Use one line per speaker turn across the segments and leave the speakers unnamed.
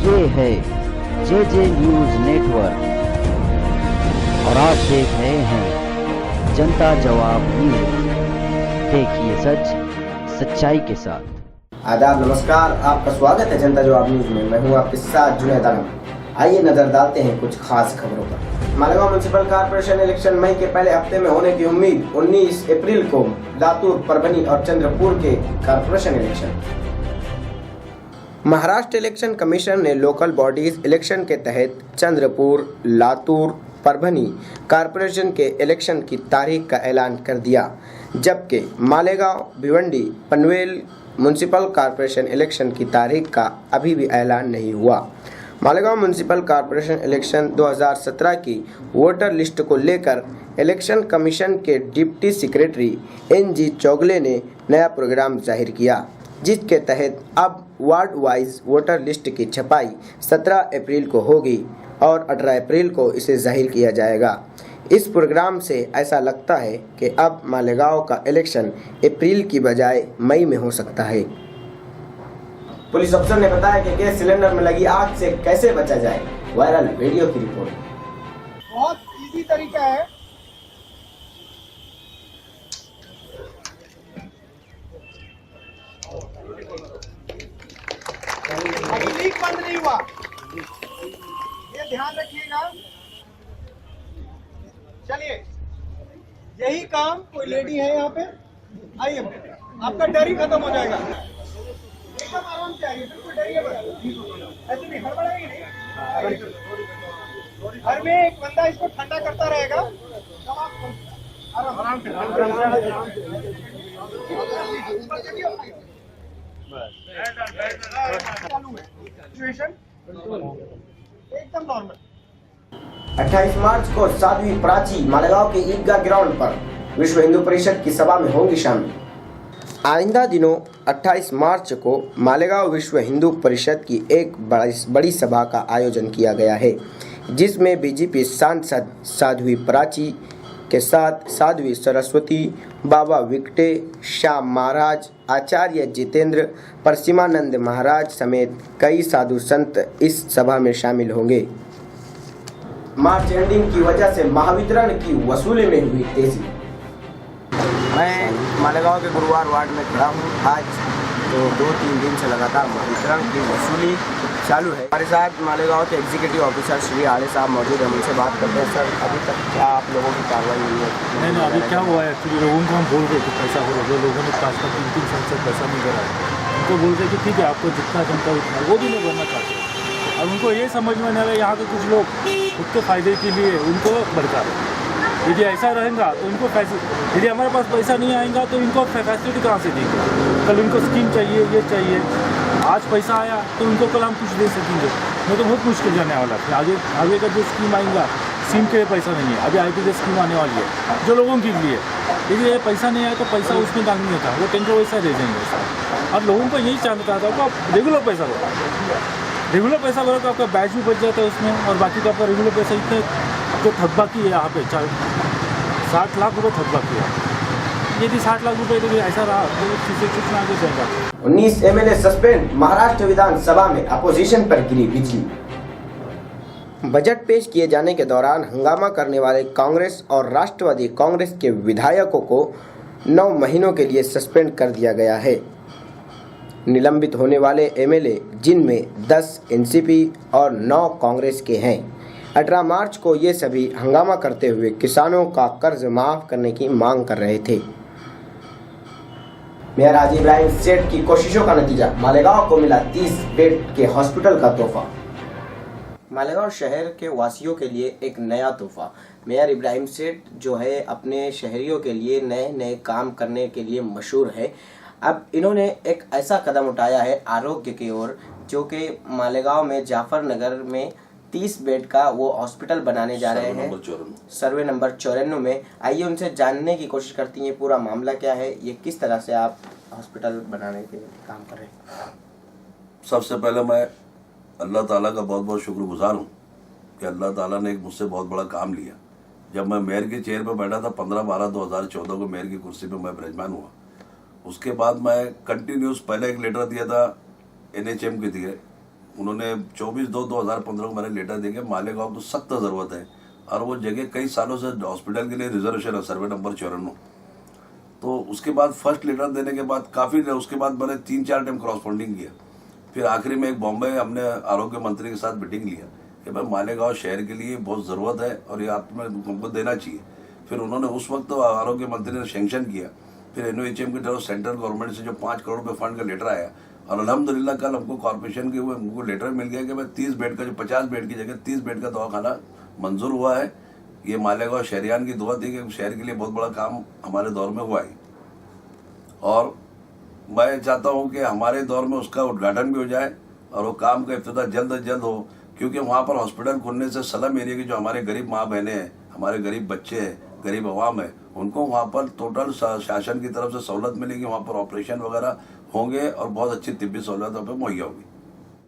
ये है जे news network और आप देख रहे हैं जनता जवाब न्यूज। देखिए सच सच्चाई के साथ।
आदाब, नमस्कार, आपका स्वागत है जनता जवाब न्यूज में। मैं हूं आपके साथ जुनैद आलम। आइए नजर डालते हैं कुछ खास खबरों पर। मालेगांव म्युनिसिपल कॉर्पोरेशन इलेक्शन मई के पहले हफ्ते में होने की उम्मीद। 19 अप्रैल को लातूर, परभनी और चंद्रपुर के corporation election. Maharashtra election commission ने लोकल बॉडीज इलेक्शन के तहत चंद्रपुर, लातूर, परभनी कॉर्पोरेशन के इलेक्शन की तारीख का ऐलान कर दिया, जबकि Malegaon, Bhiwandi, Panvel municipal corporation election की तारीख का अभी भी ऐलान नहीं हुआ। मालेगांव म्युनिसिपल कॉर्पोरेशन इलेक्शन 2017 की वोटर लिस्ट को लेकर इलेक्शन कमीशन के डिप्टी सेक्रेटरी NG चौगले ने नया प्रोग्राम जाहिर किया, जिसके तहत अब वार्ड वाइज वोटर लिस्ट की छपाई 17 अप्रैल को होगी और 18 अप्रैल को इसे जाहिर किया जाएगा। इस प्रोग्राम से ऐसा लगता है कि अब मालेगांव का इलेक्शन अप्रैल की बजाय मई में हो सकता है। पुलिस अफसर ने बताया कि गैस सिलेंडर में लगी आग से कैसे बचा जाए। वायरल वीडियो की रिपोर्ट।
बहुत इजी तरीका है। अभी लीक बंद नहीं हुआ, ये ध्यान रखिएगा। चलिए, यही काम। कोई लेडी है यहाँ पे, आइए, आपका डर ही खत्म हो जाएगा। एकदम आराम से आइए, बिल्कुल डरिए मत। ऐसे नहीं हड़बड़ाइए नहीं। घर में एक बंदा इसको ठंडा करता रहेगा। आराम से सिचुएशन एकदम नॉर्मल।
28 मार्च को साध्वी प्राची मालेगांव के ईदगाह ग्राउंड पर विश्व हिंदू परिषद की सभा में होंगी शामिल। आइंदा दिनों 28 मार्च को मालेगांव विश्व हिंदू परिषद की एक बड़ी सभा का आयोजन किया गया है, जिसमें बीजेपी सांसद साध्वी प्राची के साथ साध्वी सरस्वती, बाबा विकटे, श्याम महाराज, आचार्य जितेंद्र, परसिमानंद महाराज समेत कई साधु संत इस सभा में शामिल होंगे। मार्च एंडिंग की वजह से महावितरण की वसूली में हुई तेजी। मैं मालेगांव के गुरुवार वार्ड में खड़ा हूँ। आज तो 2-3 दिन से लगातार महावितरण की वसूली चालू है। हमारे साथ मालेगांव के एग्जीक्यूटिव ऑफिसर श्री आड़े साहब मौजूद हैं। उनसे बात करते हैं। सर, अभी तक क्या आप लोगों की कार्रवाई हुई है?
नहीं, अभी क्या हुआ है, एक्चुअली लोगों को हम बोल रहे थे पैसा हो रहा है। जो लोगों ने 5-3 साल से पैसा नहीं भरा है, उनको बोल रहे कि ठीक है, आपको जितना क्षमता उतना, वो भी नहीं भरना चाहते। और उनको ये समझ में नहीं आ रहा है, यहाँ के कुछ लोग खुद के फायदे के लिए उनको भड़का रहे। यदि ऐसा रहेगा तो इनको यदि हमारे पास पैसा नहीं आएगा तो इनको फैसिलिटी कहाँ से देंगे? कल इनको स्कीम चाहिए, ये चाहिए। आज पैसा आया तो उनको कल हम कुछ दे सकेंगे, नहीं तो बहुत मुश्किल जाने वाला है। आगे का जो स्कीम आएगा, स्कीम के लिए पैसा नहीं है। अभी IPJ स्कीम आने वाली है जो लोगों के लिए। यदि ये पैसा नहीं आया तो पैसा उसमें दान नहीं होता, वो टेंडर वैसा दे देंगे। और लोगों को यही चाहता था कि आप रेगुलर पैसा भरो तो आपका बैच भी बच जाता है उसमें, और बाकी तो आपका रेगुलर पैसा इतने जो थकबाकी है यहाँ पे 60 लाख रुपये थकबाकी है। यदि 60 लाख रुपये तो ऐसा रहा तो सूचना आगे जाएगा।
19 MLA सस्पेंड। महाराष्ट्र विधानसभा में अपोजिशन पर गिरी बिजली। बजट पेश किए जाने के दौरान हंगामा करने वाले कांग्रेस और राष्ट्रवादी कांग्रेस के विधायकों को 9 महीनों के लिए सस्पेंड कर दिया गया है। निलंबित होने वाले MLA, जिनमें 10 NCP और 9 कांग्रेस के हैं, 18 मार्च को ये सभी हंगामा करते हुए किसानों का कर्ज माफ करने की मांग कर रहे थे। मेयर हाजी इब्राहिम सेठ की कोशिशों का नतीजा। मालेगांव को मिला 30 बेड के हॉस्पिटल का तोहफा। मालेगांव शहर के वासियों के लिए एक नया तोहफा। मेयर इब्राहिम सेठ जो है अपने शहरियों के लिए नए काम करने के लिए मशहूर है। अब इन्होंने एक ऐसा कदम उठाया है आरोग्य की ओर, जो कि मालेगांव में जाफर नगर में 30 बेड का वो हॉस्पिटल बनाने जा रहे हैं, सर्वे नंबर 54 में। आइए उनसे जानने की कोशिश करती हैं पूरा मामला क्या है, ये किस तरह से आप हॉस्पिटल बनाने के काम कर रहे हैं।
सबसे पहले मैं अल्लाह ताला का बहुत बहुत शुक्रगुजार हूँ कि अल्लाह ताला ने एक मुझसे बहुत बड़ा काम लिया। जब मैं मेयर के चेयर पर बैठा था 15/12/2014 को मेयर की कुर्सी पर मैं ब्रजमान हुआ। उसके बाद मैं कंटिन्यूस पहले एक लेटर दिया था NHM के दिए उन्होंने 24/2/2015 को मैंने लेटर देके मालेगांव तो सख्त ज़रूरत है और वो जगह कई सालों से हॉस्पिटल के लिए रिजर्वेशन है, सर्वे नंबर 54। तो उसके बाद फर्स्ट लेटर देने के बाद काफ़ी उसके बाद मैंने 3-4 टाइम क्रॉसफंडिंग किया। फिर आखिरी में एक बॉम्बे हमने आरोग्य मंत्री के साथ मीटिंग लिया कि भाई मालेगांव शहर के लिए बहुत ज़रूरत है और ये आपको देना चाहिए। फिर उन्होंने उस वक्त तो आरोग्य मंत्री ने सेंक्शन किया। फिर NOHM की तरफ सेंट्रल गवर्नमेंट से जो 5 करोड़ रुपये फंड का लेटर आया और अल्हम्दुलिल्लाह कल हमको कॉर्पोरेशन के हुए हमको लेटर मिल गया कि भाई 30 बेड का जो 50 बेड की जगह 30 बेड का दवाखाना मंजूर हुआ है। ये मालेगांव शहरियान की दुआ थी कि शहर के लिए बहुत बड़ा काम हमारे दौर में हुआ है और मैं चाहता हूं कि हमारे दौर में उसका उद्घाटन भी हो जाए और वो काम का इफ्तिताह जल्द से जल्द हो, क्योंकि वहाँ पर हॉस्पिटल खुलने से सलम एरिया की जो हमारे गरीब माँ बहनें हैं, हमारे गरीब बच्चे हैं, गरीब अवाम है, उनको वहाँ पर टोटल शासन की तरफ से सहूलत मिलेगी। वहाँ पर ऑपरेशन वगैरह होंगे और बहुत अच्छी तिब्बी सहूलत वहाँ पर मुहैया होगी।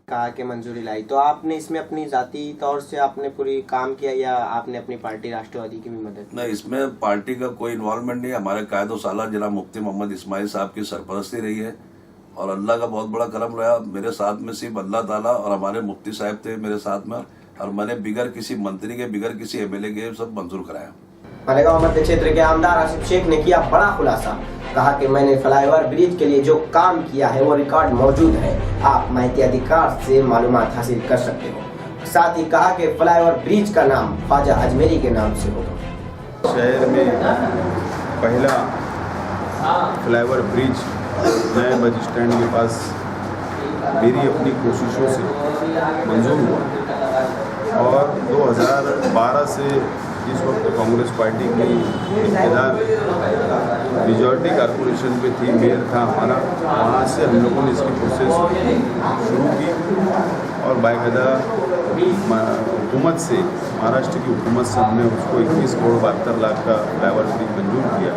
कहा कि मंजूरी लाई, तो आपने इसमें अपनी जाती तौर से आपने पूरी काम किया या आपने अपनी पार्टी राष्ट्रवादी की भी मदद?
नहीं, इसमें पार्टी का कोई इन्वॉल्वमेंट नहीं है। हमारे कायदो साला जनाब मुफ्ती मोहम्मद इस्माइल साहब की सरपरस्ती रही है और अल्लाह का बहुत बड़ा करम रहा। मेरे साथ में सिर्फ अल्लाह ताला और हमारे मुफ्ती साहब थे मेरे साथ में और मैंने बिगर किसी मंत्री के बिगर किसी MLA के सब मंजूर कराया।
मालेगांव मध्य क्षेत्र के आमदार आसिफ शेख ने किया बड़ा खुलासा। कहा कि मैंने फ्लाईओवर ब्रिज के लिए जो काम किया है वो रिकॉर्ड मौजूद है, आप माहिती अधिकार से मालूमात हासिल कर सकते हो। साथ ही कहा कि फ्लाईओवर ब्रिज का नाम ख्वाजा अजमेरी के नाम से होगा।
शहर में पहला फ्लाईओवर ब्रिज नए बस स्टैंड के पास मेरी अपनी कोशिशों से मंजूर हुआ और 2012 से जिस वक्त कांग्रेस पार्टी की इक़्तिदार मेजॉरिटी कारपोरेशन पे थी, मेयर था हमारा, वहाँ से हम लोगों ने इसकी प्रोसेस शुरू की और बाकायदा हुकूमत से, महाराष्ट्र की हुकूमत से हमने उसको 21 करोड़ 72 लाख का फ्लाईओवर ब्रिज मंजूर किया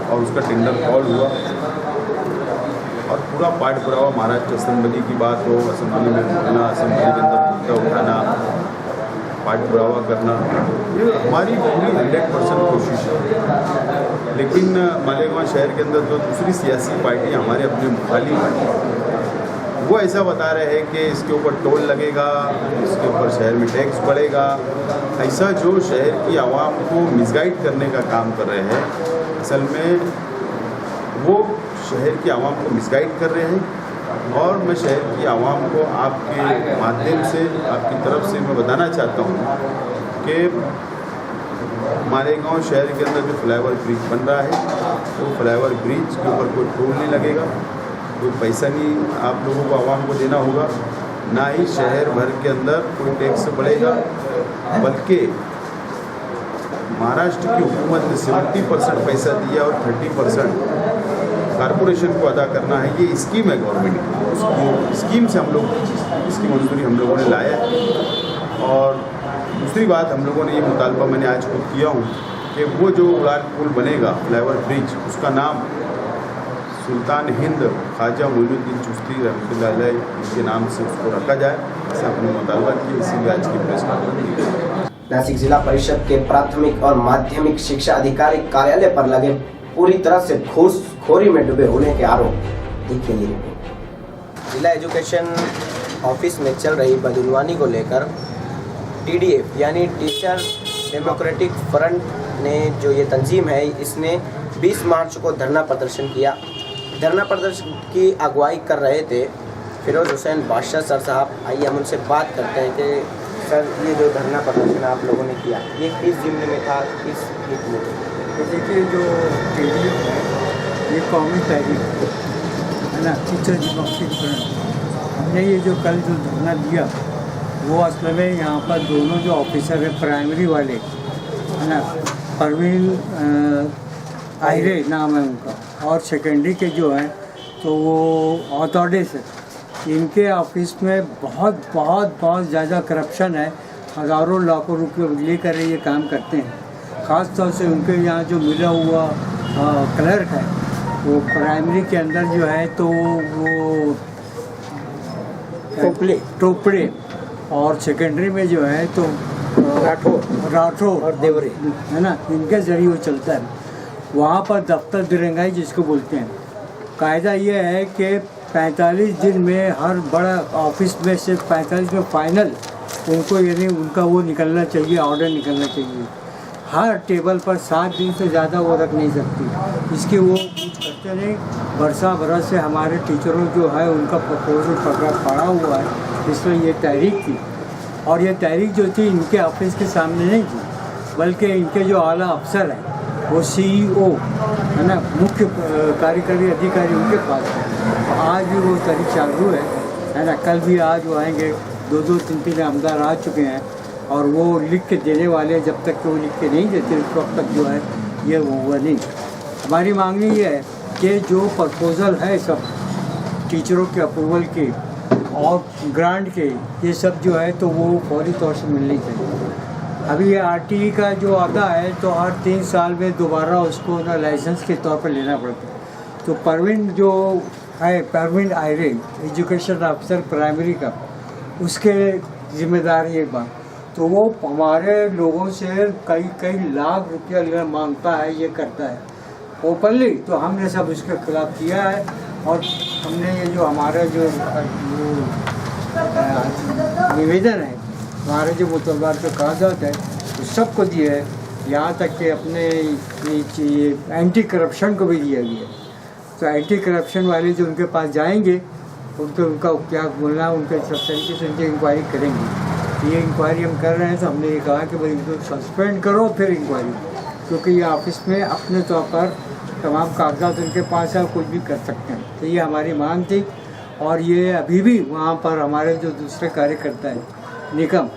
और उसका टेंडर कॉल हुआ और पूरा पाठ पुरावा महाराष्ट्र असेंबली की बात हो, असेंबली में बोलना, असेंबली के अंदर मुद्दा उठाना, पाठ पुरावा करना, ये हमारी पूरी 100% कोशिश है। लेकिन मालेगांव शहर के अंदर जो दूसरी सियासी पार्टियाँ हमारे अपने मुखालिफ हैं, वो ऐसा बता रहे हैं कि इसके ऊपर टोल लगेगा, इसके ऊपर शहर में टैक्स बढ़ेगा, ऐसा जो शहर की आवाम को मिसगाइड करने का काम कर रहे हैं। असल में वो शहर की आवाम को मिसगाइड कर रहे हैं और मैं शहर की आवाम को आपके माध्यम से, आपकी तरफ से मैं बताना चाहता हूँ कि मालेगांव शहर के अंदर जो फ्लाईओवर ब्रिज बन रहा है तो फ्लाईओवर ब्रिज के ऊपर कोई टोल नहीं लगेगा, कोई पैसा नहीं आप लोगों को आवाम को देना होगा, ना ही शहर भर के अंदर कोई टैक्स बढ़ेगा, बल्कि महाराष्ट्र की हुकूमत ने 70% पैसा दिया और 30% कारपोरेशन को अदा करना है। ये स्कीम है गवर्नमेंट की, उसकी स्कीम से हम लोग इसकी मंजूरी हम लोगों ने लाया है। और दूसरी बात, हम लोगों ने ये मुतालबा मैंने आज खुद किया हूँ कि वो जो उड़ान पुल बनेगा फ्लाईओवर ब्रिज, उसका नाम सुल्तान हिंद ख्वाजा मोइनुद्दीन चिश्ती रहमतुल्लाह अलैह के नाम से उसको रखा जाए, ऐसा हमने मुतालबा किया। इसीलिए आज की प्रेस कॉन्फ्रेंस।
नासिक जिला परिषद के प्राथमिक और माध्यमिक शिक्षा अधिकारी कार्यालय पर लगे पूरी तरह से घूसखोरी में डूबे होने के आरोप। देखिए ये रिपोर्ट। जिला एजुकेशन ऑफिस में चल रही बदनवानी को लेकर TDF यानी टीचर डेमोक्रेटिक फ्रंट ने जो ये तंजीम है, इसने 20 मार्च को धरना प्रदर्शन किया। धरना प्रदर्शन की अगुवाई कर रहे थे फिरोज हुसैन बादशाह सर साहब। आइए हम उनसे बात करते हैं कि सर, ये जो धरना प्रदर्शन आप लोगों ने किया, ये किस जिम्मे में था, किस हित में?
देखिए, जो TDF है ये कौमी तहरीक है ना, टीचर डेमोक्रेटिक फ्रंट। हमने ये जो कल जो धरना दिया वो असल में यहाँ पर दोनों जो ऑफिसर है प्राइमरी वाले है ना, परवीन आयरे नाम है उनका, और सेकेंडरी के जो हैं तो वो ऑथोडे से, इनके ऑफिस में बहुत ज़्यादा करप्शन है। हज़ारों लाखों रुपये लेकर ये काम करते हैं। ख़ास तौर से उनके यहाँ जो मिला हुआ क्लर्क है वो प्राइमरी के अंदर जो है तो वो टोपड़े और सेकेंडरी में जो है तो राठौर और देवरे है ना, इनके ज़रिए वो चलता है। वहाँ पर दफ्तर दिरंगाई जिसको बोलते हैं, कायदा ये है कि 45 दिन में हर बड़ा ऑफिस में से 45 में फाइनल उनको यानी उनका वो निकलना चाहिए, ऑर्डर निकलना चाहिए। हर टेबल पर 7 दिन से ज़्यादा वो रख नहीं सकती, इसकी वो कुछ करते नहीं। बरस से हमारे टीचरों जो है उनका प्रपोजल पड़ा हुआ है, इसलिए ये तहरीक थी। और ये तहरीक जो थी इनके ऑफिस के सामने नहीं थी, बल्कि इनके जो आला अफसर हैं वो CEO है ना, मुख्य कार्यकारी अधिकारी उनके पास है। तो आज भी वो तहरीक चालू है ना। कल भी आज वो आएंगे, 2-2, 3-3 आमदार आ चुके हैं और वो लिख के देने वाले। जब तक कि वो लिख के नहीं देते उस वक्त तक जो है ये होगा नहीं। हमारी मांगनी ये है कि जो प्रपोज़ल है सब टीचरों के अप्रूवल के और ग्रांट के, ये सब जो है तो वो फौरी तौर से मिलनी चाहिए। अभी ये RTE का जो आता है तो हर 3 साल में दोबारा उसको ना लाइसेंस के तौर पर लेना पड़ता है। तो परवीन जो है, परवीन आयरे, एजुकेशन अफसर प्राइमरी का, उसके जिम्मेदारी एक बात, तो वो हमारे लोगों से कई लाख रुपया मांगता है, ये करता है ओपनली। तो हमने सब उसके खिलाफ किया है और हमने ये जो हमारा जो निवेदन है, हमारे जो मुतलबार के कागजात है, वो सबको दिए है। यहाँ तक कि अपने एंटी करप्शन को भी दिया गया। तो एंटी करप्शन वाले जो उनके पास जाएंगे उनका क्या बोलना, उनके सब तरीके से उनकी इंक्वायरी करेंगे। ये इंक्वायरी हम कर रहे हैं, तो हमने ये कहा कि भाई इनको सस्पेंड करो फिर इंक्वायरी, क्योंकि ये ऑफिस में अपने तौर पर तमाम कागजात उनके पास है, कुछ भी कर सकते हैं। तो ये हमारी मांग थी। और ये अभी भी वहाँ पर हमारे जो दूसरे कार्यकर्ता हैं, निकम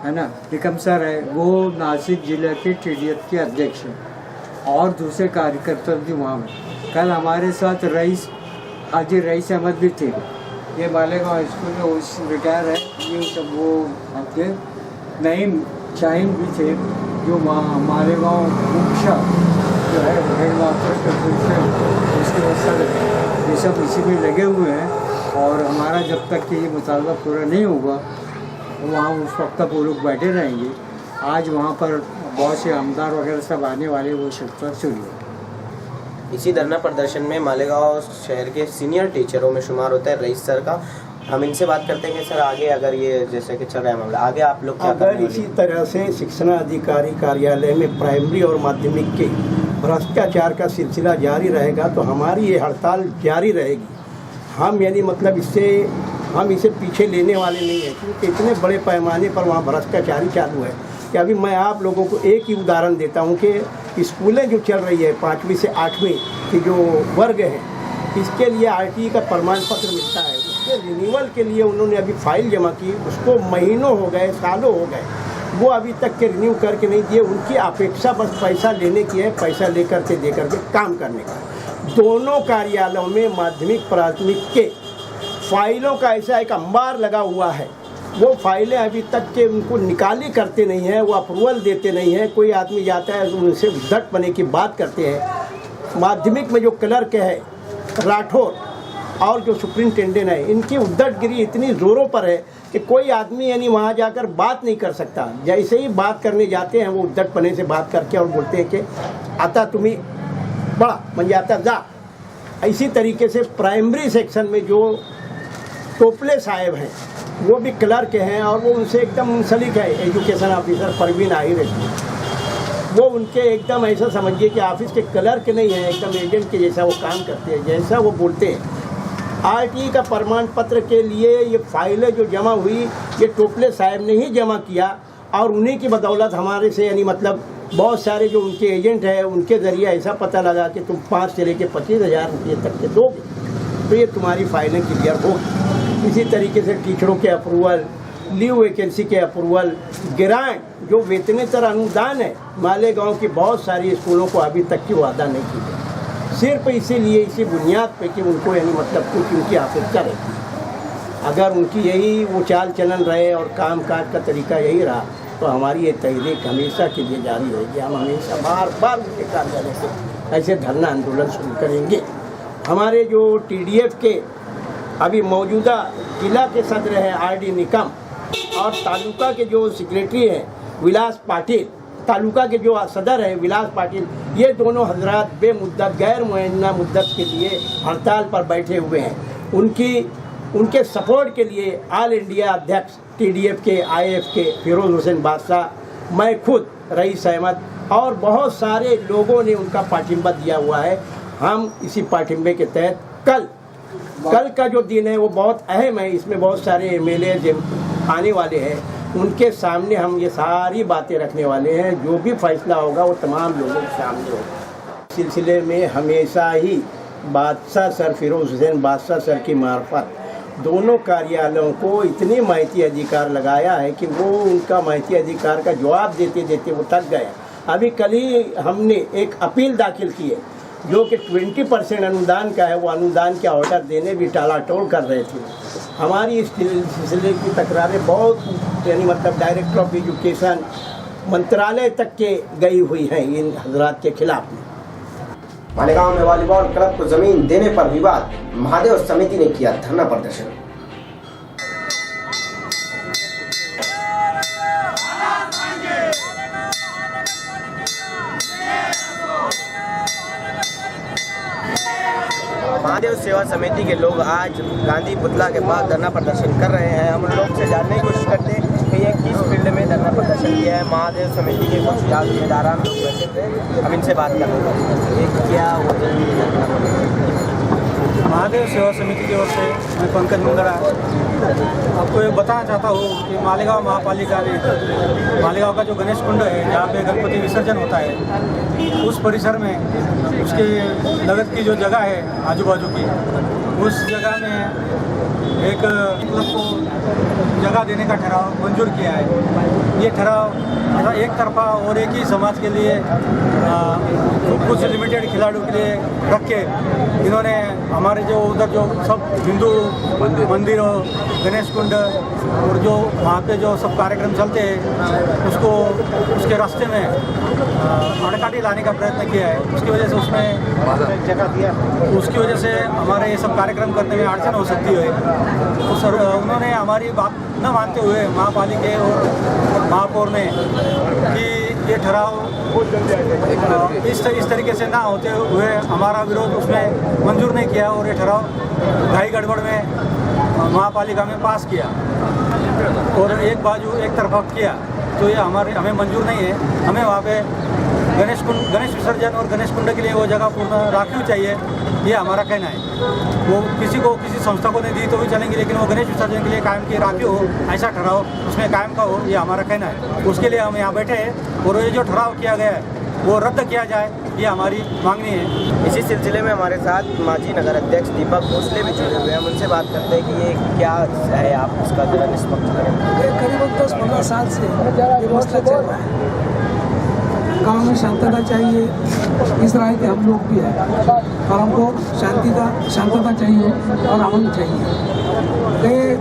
है ना, निकम सर है, वो नासिक जिले के TDF के अध्यक्ष हैं और दूसरे कार्यकर्ता भी वहाँ हैं। कल हमारे साथ रईस हाजी रईस अहमद भी थे, ये मालेगांव स्कूल में उस रिटायर है, ये सब वो थे। नईम शाहीन भी थे जो मालेगांव मुख्य जो है हेड मास्टर उसके सर, ये सब इसी में लगे हुए हैं। और हमारा जब तक कि ये मुतालबा पूरा नहीं होगा वहाँ उस वक्त तक वो लोग बैठे रहेंगे। आज वहाँ पर बहुत से आमदार वगैरह सब आने वाले, वो शिफ्टर शुरू है।
इसी धरना प्रदर्शन में मालेगांव शहर के सीनियर टीचरों में शुमार होता है रईस सर का। हम इनसे बात करते हैं कि सर आगे अगर ये जैसे कि चल रहा है मामला, आगे आप लोग क्या
अगर इसी तरह से शिक्षा अधिकारी कार्यालय में प्राइमरी और माध्यमिक के भ्रष्टाचार का सिलसिला जारी रहेगा तो हमारी ये हड़ताल जारी रहेगी। हम यानी मतलब हम इसे पीछे लेने वाले नहीं हैं, क्योंकि इतने बड़े पैमाने पर वहाँ भ्रष्टाचारी चालू है कि अभी मैं आप लोगों को एक ही उदाहरण देता हूँ कि स्कूलें जो चल रही है 5वीं से 8वीं की जो वर्ग हैं, इसके लिए RTE का प्रमाण पत्र मिलता है। उसके रिन्यूअल के लिए उन्होंने अभी फाइल जमा की, उसको महीनों हो गए, सालों हो गए, वो अभी तक के रिन्यू करके नहीं दिए। उनकी अपेक्षा बस पैसा लेने की है, पैसा लेकर के दे करके काम करने का। दोनों कार्यालयों में माध्यमिक प्राथमिक के फाइलों का ऐसा एक अंबार लगा हुआ है, वो फाइलें अभी तक के उनको निकाली करते नहीं हैं, वो अप्रूवल देते नहीं हैं। कोई आदमी जाता है तो उनसे उद्धट बने की बात करते हैं। माध्यमिक में जो क्लर्क है राठौर और जो सुप्रिंटेंडेंट है, इनकी उद्धटगिरी इतनी ज़ोरों पर है कि कोई आदमी यानी वहाँ जाकर बात नहीं कर सकता। जैसे ही बात करने जाते हैं वो उद्धट बने से बात करके और बोलते हैं कि आता तुम्हें बड़ा म्हणजे आता जा। इसी तरीके से प्राइमरी सेक्शन में जो टोपले साहब हैं वो भी क्लर्क हैं और वो उनसे एकदम मुंसलिक है। एजुकेशन ऑफिसर परवीन आहिर है, वो उनके एकदम ऐसा समझिए कि ऑफिस के क्लर्क नहीं है, एकदम एजेंट के जैसा वो काम करते हैं, जैसा वो बोलते हैं। RTE का प्रमाण पत्र के लिए ये फाइलें जो जमा हुई, ये टोपले साहब ने ही जमा किया और उन्हीं की बदौलत हमारे से यानी मतलब बहुत सारे जो उनके एजेंट हैं उनके ज़रिए ऐसा पता लगा कि तुम 5 से लेकर 25,000 रुपये तक के दोगे तो ये तुम्हारी फाइलें क्लियर होगी। इसी तरीके से टीचरों के अप्रूवल, लीव वैकेंसी के अप्रूवल, ग्रांट जो वेतनेतर अनुदान है, मालेगांव की बहुत सारी स्कूलों को अभी तक की वादा नहीं की गई, सिर्फ इसीलिए इसी बुनियाद पे कि उनको यानी मतलब कुछ उनकी अपेक्षा रहती है। अगर उनकी यही वो चाल चलन रहे और काम काज का तरीका यही रहा तो हमारी ये तहरीक हमेशा के लिए जारी रहेगी। हम हमेशा बार बार उनके कार्यालय से ऐसे धरना आंदोलन शुरू करेंगे। हमारे जो TDF के अभी मौजूदा जिला के सदर हैं RD निकम और तालुका के जो सेक्रेटरी हैं विलास पाटिल, तालुका के जो सदर हैं विलास पाटिल, ये दोनों हजरात बेमुद्दत गैर मुअय्यना मुद्दत के लिए हड़ताल पर बैठे हुए हैं। उनके सपोर्ट के लिए ऑल इंडिया अध्यक्ष TDF के IF के फिरोज हुसैन बादशाह, मैं खुद रईस अहमद और बहुत सारे लोगों ने उनका पाठिंबा दिया हुआ है। हम इसी पाठिंबे के तहत कल का जो दिन है वो बहुत अहम है। इसमें बहुत सारे MLA आने वाले हैं, उनके सामने हम ये सारी बातें रखने वाले हैं। जो भी फैसला होगा वो तमाम लोगों के सामने होगा। सिलसिले में हमेशा ही बादशाह सर फिरोज हुसैन बादशाह सर की मार्फत दोनों कार्यालयों को इतनी माहिती अधिकार लगाया है कि वो उनका माहिती अधिकार का जवाब देते देते वो थक गया। अभी कल ही हमने एक अपील दाखिल की है जो कि 20% अनुदान का है, वो अनुदान के ऑर्डर देने भी टालाटोल कर रहे थे। हमारी इस सिलसिले की तकरारें बहुत यानी मतलब डायरेक्टर ऑफ एजुकेशन मंत्रालय तक के गई हुई हैं इन हजरात के खिलाफ में।
मालेगांव में वॉलीबॉल क्लब को जमीन देने पर विवाद, महादेव समिति ने किया धरना प्रदर्शन। महादेव सेवा समिति के लोग आज गांधी पुतला के पास धरना प्रदर्शन कर रहे हैं। हम लोग से जानने की कोशिश करते हैं कि ये किस फील्ड में धरना प्रदर्शन किया है। महादेव समिति के कुछ जिम्मेदारान लोग बैठे थे, हम इनसे बात कर रहे हैं। क्या
महादेव सेवा समिति की ओर से मैं पंकज मंगड़ा आपको ये बताना चाहता हूँ कि मालेगांव महापालिका ने मालेगांव का जो गणेश कुंड है जहाँ पे गणपति विसर्जन होता है, उस परिसर में उसके लगत की जो जगह है आजू बाजू की, उस जगह में एक क्लब को जगह देने का ठराव मंजूर किया है। ये ठराव एक तरफा और एक ही समाज के लिए कुछ लिमिटेड खिलाड़ियों के लिए रख के इन्होंने हमारे जो उधर जो सब हिंदू मंदिर और गणेश कुंड और जो वहाँ पे जो सब कार्यक्रम चलते हैं उसको उसके रास्ते में अड़काटी लाने का प्रयत्न किया है। उसकी वजह से उसमें जगह दिया, उसकी वजह से हमारे ये सब कार्यक्रम करने में अड़चन हो सकती है। तो सर उन्होंने हमारी बात न मानते हुए महापालिका और महापौर ने कि ये ठहराव इस तरीके से ना होते हुए हमारा विरोध उसमें मंजूर नहीं किया और ये ठहराव घाई गड़बड़ में महापालिका में पास किया और एक बाजू एक तरफा किया। तो ये हमें मंजूर नहीं है। हमें वहाँ पे गणेश विसर्जन और गणेश कुंड के लिए वो जगह पूर्ण राखी चाहिए, ये हमारा कहना है। वो किसी संस्था को नहीं दी तो भी चलेंगे, लेकिन वो गणेश विसर्जन के लिए कायम की राखी हो, ऐसा ठहराव उसमें कायम का हो, ये हमारा कहना है। उसके लिए हम यहाँ बैठे हैं और ये जो ठहराव किया गया है वो रद्द किया जाए, ये हमारी मांगनी है।
इसी सिलसिले में हमारे साथ माजी नगर अध्यक्ष दीपक भोसले भी जुड़े हुए हैं। हम उनसे बात करते हैं कि ये क्या है, आप इसका जरा निष्पक्ष करें।
ये करीबन 10-15 साल से ये मसला चल रहा है। गाँव में शांतता चाहिए, इस राय के हम लोग भी हैं और हमको शांतता चाहिए और अमन चाहिए। गए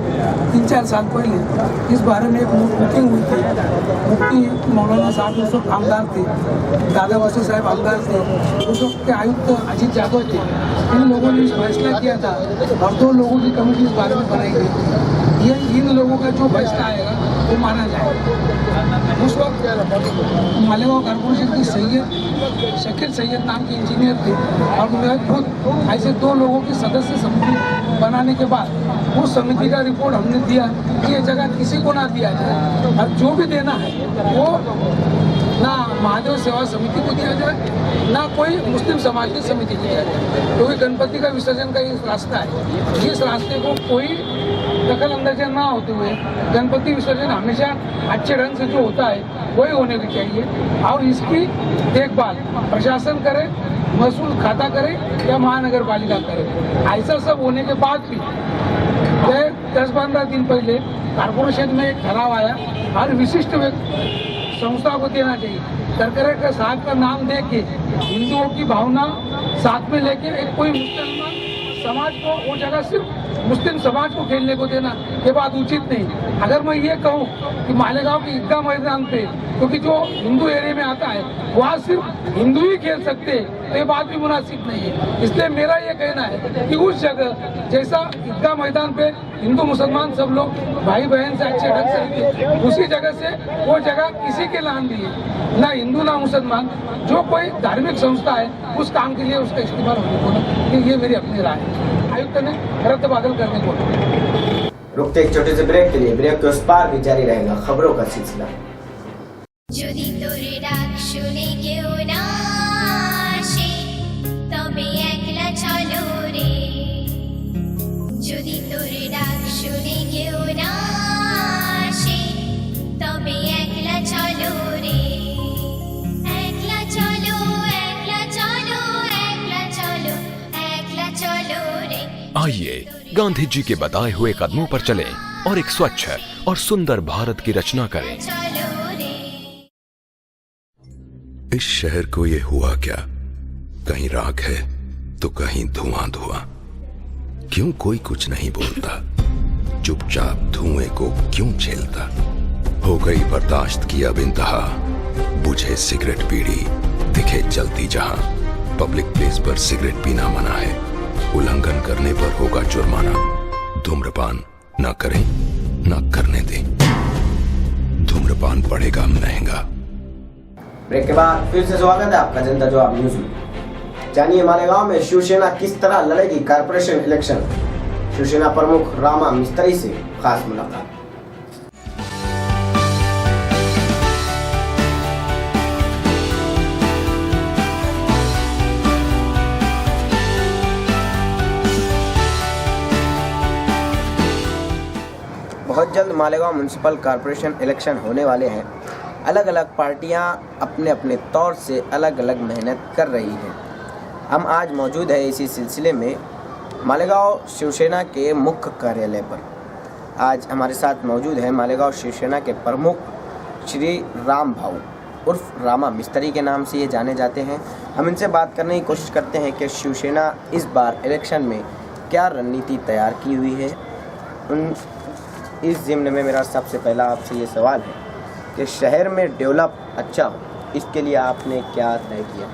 3-4 साल पहले इस बारे में एक मीटिंग हुई थी। मुफ्ती मौलाना साहब उस वक्त आमदार थे, दादा वसू साहब आमदार थे, उस वक्त के आयुक्त अजीत यादव थे। इन लोगों ने फैसला किया था और 2 लोगों की कमेटी इस बारे में बनाई गई। ये इन लोगों का जो फैसला आएगा वो माना जाएगा। उस वक्त मालेगांव कॉर्पोरेशन की शकील सैयद नाम के इंजीनियर थे और मैं खुद ऐसे 2 लोगों की सदस्य समिति बनाने के बाद उस समिति का रिपोर्ट हमने दिया कि ये जगह किसी को ना दिया जाए और जो भी देना है वो ना महादेव सेवा समिति को दिया जाए ना कोई मुस्लिम समाज की समिति को दिया जाए, क्योंकि गणपति का विसर्जन का ये रास्ता है। इस रास्ते को कोई दखल अंदाजी ना होते हुए गणपति विसर्जन हमेशा अच्छे ढंग से जो होता है वही होने की चाहिए और इसकी देखभाल प्रशासन करे, महसूल खाता करे या महानगर पालिका करे। ऐसा सब होने के बाद भी 10-15 दिन पहले कॉर्पोरेशन में एक ठहराव आया, हर विशिष्ट संस्था को देना चाहिए। सरकार साहब का नाम दे के हिंदुओं की भावना साथ में लेके एक कोई मुसलमान समाज को वो जगह सिर्फ मुस्लिम समाज को खेलने को देना ये बात उचित नहीं। अगर मैं ये कहूँ कि मालेगांव के ईदगाह मैदान पे क्योंकि जो हिंदू एरिया में आता है वहाँ सिर्फ हिंदू ही खेल सकते हैं, तो ये बात भी मुनासिब नहीं है। इसलिए मेरा ये कहना है कि उस जगह जैसा ईदगाह मैदान पे हिंदू मुसलमान सब लोग भाई बहन से अच्छे ढंग से रहते, उसी जगह से वो जगह किसी के नाम दी है, ना हिंदू ना मुसलमान, जो कोई धार्मिक संस्था है उस काम के लिए उसका इस्तेमाल होने को, ये मेरी अपनी राय है। आयुक्त ने रद्द-बदल करने को बोला।
रुकते एक छोटे से ब्रेक के लिए, ब्रेक के उस पार भी जारी रहेगा खबरों का सिलसिला।
যদি তোর ডাক শুনে কেউ না আসে তবে একলা চলো রে, যদি তোর ডাক শুনে কেউ না আসে তবে একলা চলো রে, একলা চলো একলা চলো একলা চলো একলা চলো রে।
आइए गांधी जी के बताए हुए कदमों पर चलें और एक स्वच्छ और सुंदर भारत की रचना करें।
इस शहर को ये हुआ क्या, कहीं राख है तो कहीं धुआं धुआं, क्यों कोई कुछ नहीं बोलता, चुपचाप धुएं को क्यों झेलता, हो गई बर्दाश्त की अब इंतहा, बुझे सिगरेट बीड़ी दिखे जलती जहां, पब्लिक प्लेस पर सिगरेट पीना मना है, उल्लंघन करने पर होगा जुर्माना, धूम्रपान न करें न करने दें, धूम्रपान पड़ेगा महंगा।
ब्रेक के बाद फिर से स्वागत है आपका जनता जवाब न्यूज में। जानिए मालेगांव में शिवसेना किस तरह लड़ेगी कारपोरेशन इलेक्शन, शिवसेना प्रमुख रामा मिस्त्री से खास मुलाकात। बहुत जल्द मालेगांव म्यूनसिपल कॉरपोरेशन इलेक्शन होने वाले हैं। अलग अलग पार्टियां अपने अपने तौर से अलग अलग मेहनत कर रही हैं। हम आज मौजूद है इसी सिलसिले में मालेगांव शिवसेना के मुख्य कार्यालय पर। आज हमारे साथ मौजूद है मालेगांव शिवसेना के प्रमुख श्री राम भाऊ उर्फ रामा मिस्त्री के नाम से ये जाने जाते हैं। हम इनसे बात करने की कोशिश करते हैं कि शिवसेना इस बार इलेक्शन में क्या रणनीति तैयार की हुई है। इस ज़िम्न में मेरा सबसे पहला आपसे ये सवाल है कि शहर में डेवलप अच्छा हो, इसके लिए आपने क्या तय किया?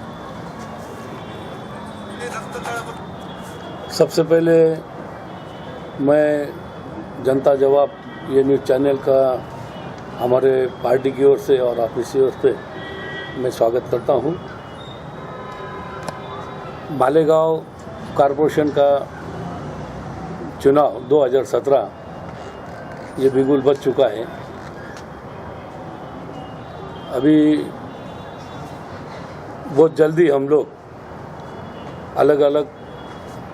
सबसे पहले मैं जनता जवाब ये न्यूज़ चैनल का हमारे पार्टी की ओर से और ऑफिस की ओर से मैं स्वागत करता हूँ। मालेगांव कॉरपोरेशन का चुनाव 2017 ये बिल्कुल बच चुका है। अभी बहुत जल्दी हम लोग अलग अलग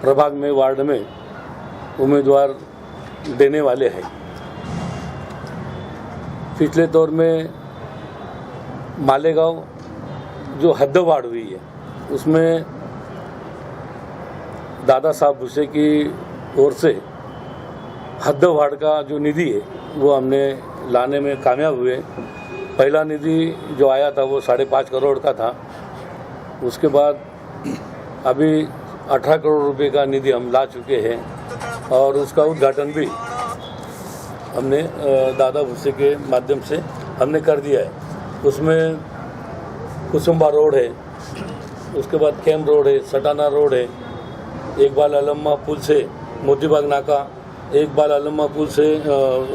प्रभाग में वार्ड में उम्मीदवार देने वाले हैं। पिछले दौर में मालेगांव जो हद वार्ड हुई है उसमें दादा साहब भुसे की ओर से हद वार्ड का जो निधि है वो हमने लाने में कामयाब हुए। पहला निधि जो आया था वो 5.5 करोड़ का था। उसके बाद अभी 18 करोड़ रुपए का निधि हम ला चुके हैं और उसका उद्घाटन भी हमने दादा भुसे के माध्यम से हमने कर दिया है। उसमें कुसुम्बा रोड है, उसके बाद कैम्प रोड है, सटाना रोड है, एक बाल अलम्मा पुल से मोतीबाग नाका, एक बाल अलम्मा पुल से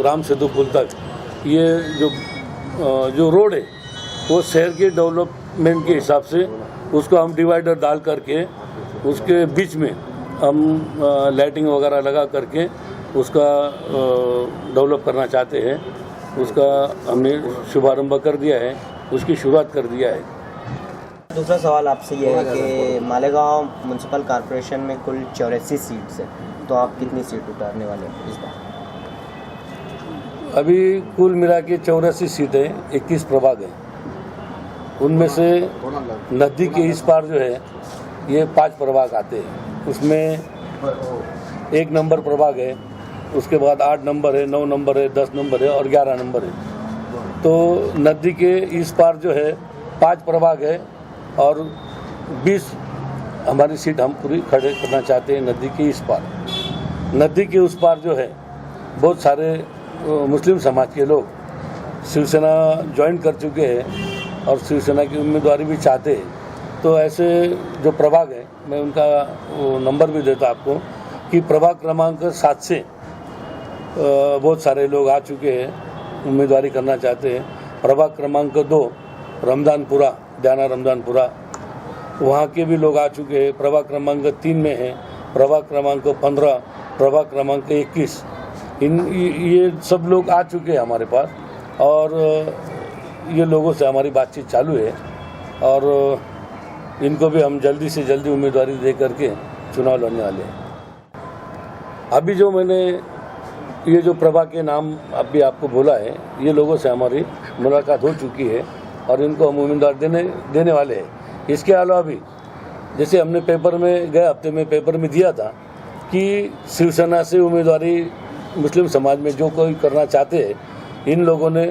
राम सेतु पुल तक, ये जो रोड है वो शहर के डेवलपमेंट के हिसाब से उसको हम डिवाइडर डाल करके उसके बीच में हम लाइटिंग वगैरह लगा करके उसका डेवलप करना चाहते हैं। उसका हमने शुभारंभ कर दिया है, उसकी शुरुआत कर दिया है।
दूसरा सवाल आपसे ये है कि मालेगांव म्यूनसिपल कॉरपोरेशन में कुल 84 सीट्स है, तो आप कितनी सीट उतारने वाले हैं इस बार?
अभी कुल मिला के 84 सीटें 21 प्रभाग हैं। उनमें से नदी के इस पार जो है ये 5 प्रभाग आते हैं। उसमें 1 नंबर प्रभाग है, उसके बाद 8 नंबर है, 9 नंबर है, 10 नंबर है और 11 नंबर है। तो नदी के इस पार जो है 5 प्रभाग है और 20 हमारी सीट हम पूरी खड़े करना चाहते हैं नदी के इस पार। नदी के उस पार जो है बहुत सारे मुस्लिम समाज के लोग शिवसेना ज्वाइन कर चुके हैं और शिवसेना की उम्मीदवारी भी चाहते हैं। तो ऐसे जो प्रभाग है मैं उनका नंबर भी देता आपको कि प्रभाग क्रमांक 7 से बहुत सारे लोग आ चुके हैं, उम्मीदवारी करना चाहते हैं। प्रभाग क्रमांक 2 रमदानपुरा, दाना रमदानपुरा, वहाँ के भी लोग आ चुके हैं। प्रभाग क्रमांक 3 में है
प्रभाग क्रमांक 15, प्रभाग क्रमांक 21, ये सब लोग आ चुके हैं हमारे पास और ये लोगों से हमारी बातचीत चालू है और इनको भी हम जल्दी से जल्दी उम्मीदवारी दे करके चुनाव लड़ने वाले हैं। अभी जो मैंने ये जो प्रभाग के नाम अभी आपको बोला है, ये लोगों से हमारी मुलाकात हो चुकी है और इनको हम उम्मीदवार देने वाले हैं। इसके अलावा भी जैसे हमने पेपर में गए हफ्ते में पेपर में दिया था कि शिवसेना से उम्मीदवारी मुस्लिम समाज में जो कोई करना चाहते हैं, इन लोगों ने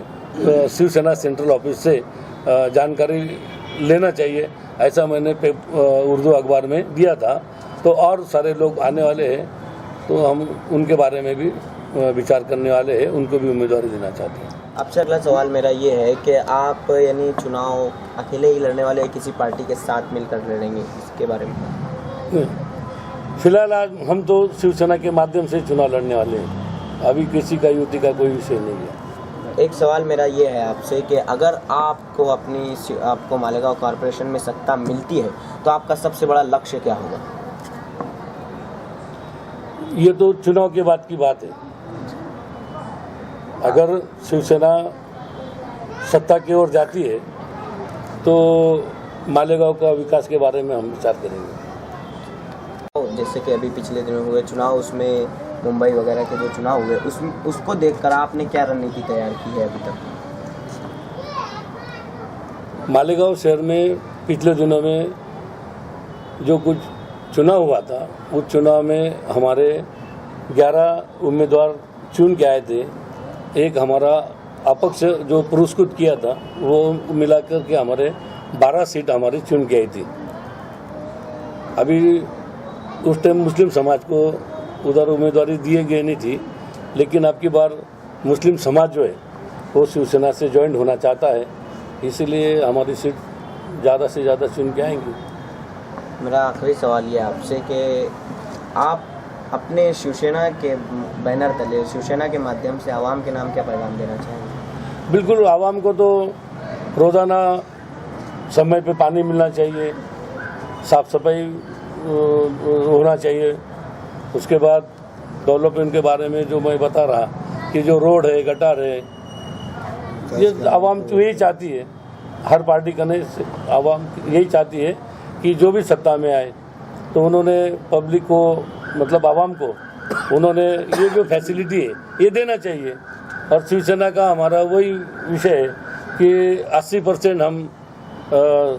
शिवसेना सेंट्रल ऑफिस से जानकारी लेना चाहिए, ऐसा मैंने उर्दू अखबार में दिया था। तो और सारे लोग आने वाले हैं, तो हम उनके बारे में भी विचार करने वाले हैं, उनको भी उम्मीदवारी देना चाहते हैं।
आपसे अगला सवाल मेरा ये है कि आप यानी चुनाव अकेले ही लड़ने वाले हैं, किसी पार्टी के साथ मिलकर लड़ेंगे, इसके बारे में?
फिलहाल आज हम तो शिवसेना के माध्यम से चुनाव लड़ने वाले हैं, अभी किसी का युति का कोई विषय नहीं है।
एक सवाल मेरा ये है आपसे कि अगर आपको मालेगांव कॉरपोरेशन में सत्ता मिलती है तो आपका सबसे बड़ा लक्ष्य क्या होगा?
ये तो चुनाव के बाद की बात है। अगर शिवसेना सत्ता की ओर जाती है तो मालेगांव का विकास के बारे में हम विचार करेंगे।
जैसे कि अभी पिछले दिनों हुए चुनाव, उसमें मुंबई वगैरह के जो चुनाव हुए, उसको देखकर आपने क्या रणनीति तैयार की है अभी तक?
मालेगांव शहर में पिछले दिनों में जो कुछ चुनाव हुआ था, उस चुनाव में हमारे 11 उम्मीदवार चुन के आए थे। एक हमारा अपक्ष जो पुरस्कृत किया था, वो मिलाकर के हमारे 12 सीट हमारी चुन के आई थी। अभी उस टाइम मुस्लिम समाज को उधर उम्मीदवारी दिए गए नहीं थी, लेकिन अब की बार मुस्लिम समाज जो है वो शिवसेना से ज्वाइन होना चाहता है, इसीलिए हमारी सीट ज़्यादा से ज़्यादा चुन के आएंगी।
मेरा आखिरी सवाल ये आपसे कि आप अपने शिवसेना के बैनर तले, शिवसेना के माध्यम से आवाम के नाम क्या पैगाम देना चाहेंगे?
बिल्कुल, आवाम को तो रोज़ाना समय पे पानी मिलना चाहिए, साफ सफाई होना चाहिए। उसके बाद डेवलपमेंट के बारे में जो मैं बता रहा कि जो रोड है, गटर है, ये आवाम तो यही चाहती है। हर पार्टी का नहीं, आवाम यही चाहती है कि जो भी सत्ता में आए तो उन्होंने पब्लिक को, मतलब आवाम को, उन्होंने ये जो फैसिलिटी है ये देना चाहिए। और शिवसेना का हमारा वही विषय है कि 80% हम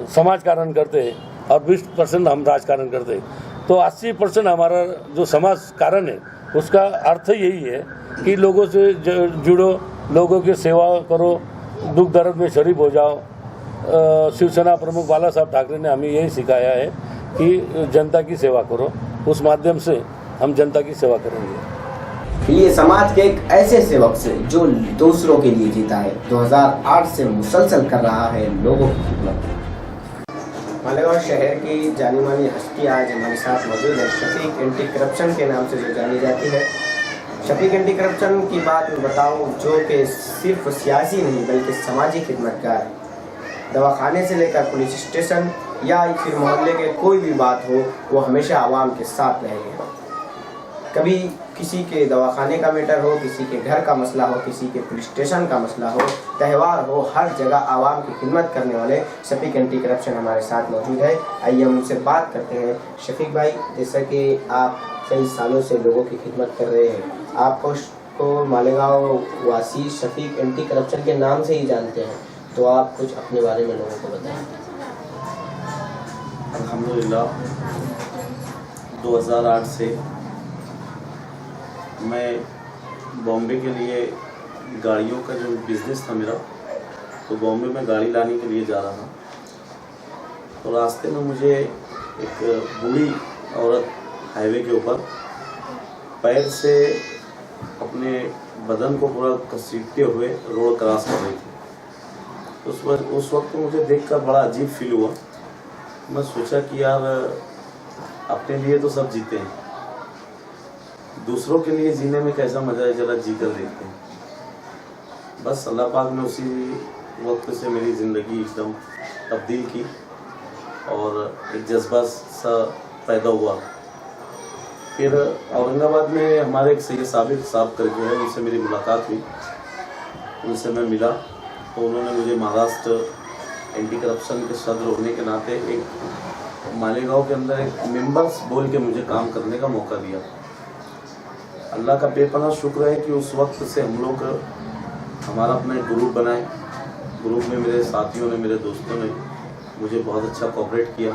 समाज कारण करते हैं और 20% हम राजकारण करते हैं। तो 80% हमारा जो समाज कारण है, उसका अर्थ यही है कि लोगों से जुड़ो, लोगों की सेवा करो, दुख दर्द में शरीक हो जाओ। शिवसेना प्रमुख बाला साहब ठाकरे ने हमें यही सिखाया है कि जनता की सेवा करो, उस माध्यम से हम जनता की सेवा करेंगे।
ये समाज के एक ऐसे सेवक से जो दूसरों के लिए जीता है, 2008 से मुसलसल कर रहा है लोगों की खिदमत। मालेगांव शहर की जानी मानी हस्ती आज हमारे साथ मौजूद है, शफीक एंटी करप्शन के नाम से जो जानी जाती है। शफीक एंटी करप्शन की बात मैं बताऊं, जो कि सिर्फ सियासी नहीं बल्कि समाजी खिदमतगार है। दवाखाने से लेकर पुलिस स्टेशन या फिर मोहल्ले के कोई भी बात हो, वो हमेशा आवाम के साथ रहेंगे। कभी किसी के दवाखाने का मैटर हो, किसी के घर का मसला हो, किसी के पुलिस स्टेशन का मसला हो, त्यौहार हो, हर जगह आवाम की खिदमत करने वाले शफीक एंटी करप्शन हमारे साथ मौजूद है। आइए हम उनसे बात करते हैं। शफीक भाई, जैसा कि आप कई सालों से लोगों की खिदमत कर रहे हैं, आपको मालेगांव वासी शफीक एंटी करप्शन के नाम से ही जानते हैं, तो आप कुछ अपने बारे में लोगों को बताएं।
अल्हम्दुलिल्लाह 2008 से मैं बॉम्बे के लिए गाड़ियों का जो बिज़नेस था मेरा, तो बॉम्बे में गाड़ी लाने के लिए जा रहा था। तो रास्ते में मुझे एक बूढ़ी औरत हाईवे के ऊपर पैर से अपने बदन को पूरा घसीटते हुए रोड क्रॉस कर रही थी। उस वक्त मुझे देखकर बड़ा अजीब फील हुआ। मैं सोचा कि यार अपने लिए तो सब जीते हैं, दूसरों के लिए जीने में कैसा मजा है, जरा जी कर देखते हैं। बस अल्लाह पाक ने उसी वक्त से मेरी ज़िंदगी एकदम तब्दील की और एक जज्बा सा पैदा हुआ फिर औरंगाबाद में हमारे एक सैयद साबिर साहब करके हैं, उनसे मेरी मुलाकात हुई, उनसे मैं मिला तो उन्होंने मुझे महाराष्ट्र एंटी करप्शन के सदर होने के नाते एक मालेगांव के अंदर एक मेंबर्स बोल के मुझे काम करने का मौका दिया। अल्लाह का बेपनाह शुक्र है कि उस वक्त से हम लोग हमारा अपना एक ग्रुप बनाए। ग्रुप में मेरे साथियों ने, मेरे दोस्तों ने मुझे बहुत अच्छा कोऑपरेट किया।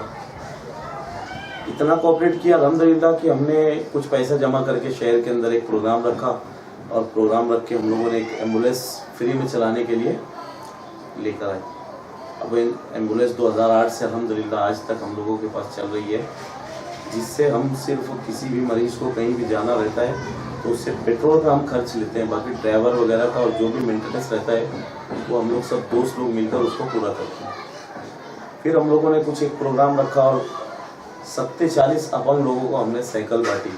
इतना कोऑपरेट किया अल्हम्दुलिल्लाह कि हमने कुछ पैसा जमा करके शहर के अंदर एक प्रोग्राम रखा और प्रोग्राम रख के हम लोगों ने एक एम्बुलेंस फ्री में चलाने के लिए लेकर आए। अब एम्बुलेंस 2008 से अल्हम्दुलिल्लाह आज तक हम लोगों के पास चल रही है, जिससे हम सिर्फ किसी भी मरीज़ को कहीं भी जाना रहता है तो उससे पेट्रोल का हम खर्च लेते हैं, बाकी ड्राइवर वगैरह का और जो भी मेंटेनेंस रहता है वो हम लोग सब दोस्त लोग मिलकर उसको पूरा करते हैं। फिर हम लोगों ने कुछ एक प्रोग्राम रखा और 40 अपंग लोगों को हमने साइकिल बांटी,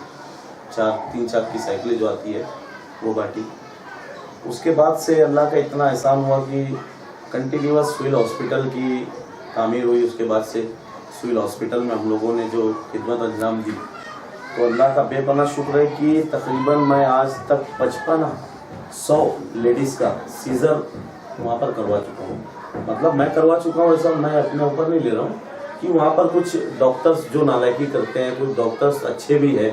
3 चक्की साइकिलें जो आती है वो बांटी। उसके बाद से अल्लाह का इतना एहसान हुआ कि कंटिन्यूअस सिविल हॉस्पिटल की तामीर हुई। उसके बाद से सिविल हॉस्पिटल में हम लोगों ने जो खिदमत अंजाम दी तो अल्लाह का बेपनाह शुक्र है कि तकरीबन मैं आज तक 5500 लेडीज़ का सीज़र वहाँ पर करवा चुका हूँ। मतलब मैं करवा चुका हूँ, ऐसा मैं अपने ऊपर नहीं ले रहा हूँ कि वहाँ पर कुछ डॉक्टर्स जो नालायकी करते हैं, कुछ डॉक्टर्स अच्छे भी हैं,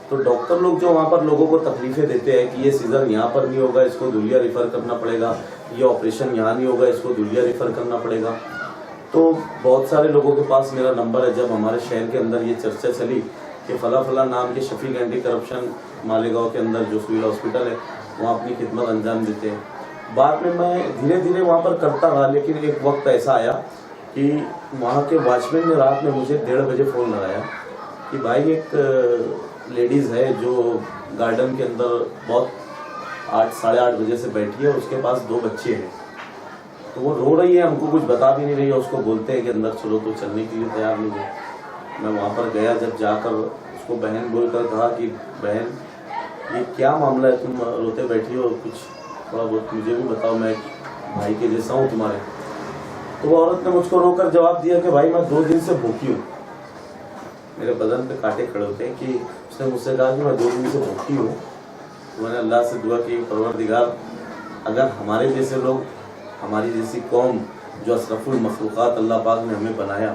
तो डॉक्टर लोग जो वहाँ पर लोगों को तकलीफ़ें देते हैं कि ये सीज़र यहाँ पर नहीं होगा, इसको दुलिया रेफ़र करना पड़ेगा, ये ऑपरेशन यहाँ नहीं होगा, इसको दुलिया रेफ़र करना पड़ेगा। तो बहुत सारे लोगों के पास मेरा नंबर है। जब हमारे शहर के अंदर ये चर्चा चली कि फला नाम के शफीक एंटी करप्शन मालेगांव के अंदर जो सिविल हॉस्पिटल है वहाँ अपनी खिदमत अंजाम देते हैं। बाद में मैं धीरे धीरे वहाँ पर करता रहा, लेकिन एक वक्त ऐसा आया कि वहाँ के वॉचमैन ने रात में मुझे 1:30 बजे फ़ोन लगाया कि भाई एक लेडीज़ है जो गार्डन के अंदर बहुत 8 साढ़े 8 बजे से बैठी है, उसके पास 2 बच्चे हैं, तो वो रो रही है, हमको कुछ बता भी नहीं रही है। उसको बोलते हैं कि अंदर चलो, तो चलने के लिए तैयार नहीं है। मैं वहाँ पर गया, जब जाकर उसको बहन बोलकर कहा कि बहन ये क्या मामला है, तुम रोते बैठी हो, कुछ थोड़ा बहुत मुझे भी बताओ, मैं भाई के जैसा हूँ तुम्हारे। तो वो औरत ने मुझको रोकर जवाब दिया कि भाई मैं 2 दिन से भूखी हूँ। मेरे बदन पे कांटे खड़े होते हैं कि उसने मुझसे कहा कि मैं 2 दिन से भूखी हूँ। तो मैंने अल्लाह से दुआ की, परवरदिगार अगर हमारे जैसे लोग, हमारी जैसी कौम जो अशरफुल मखलूक़ात अल्लाह पाक ने हमें बनाया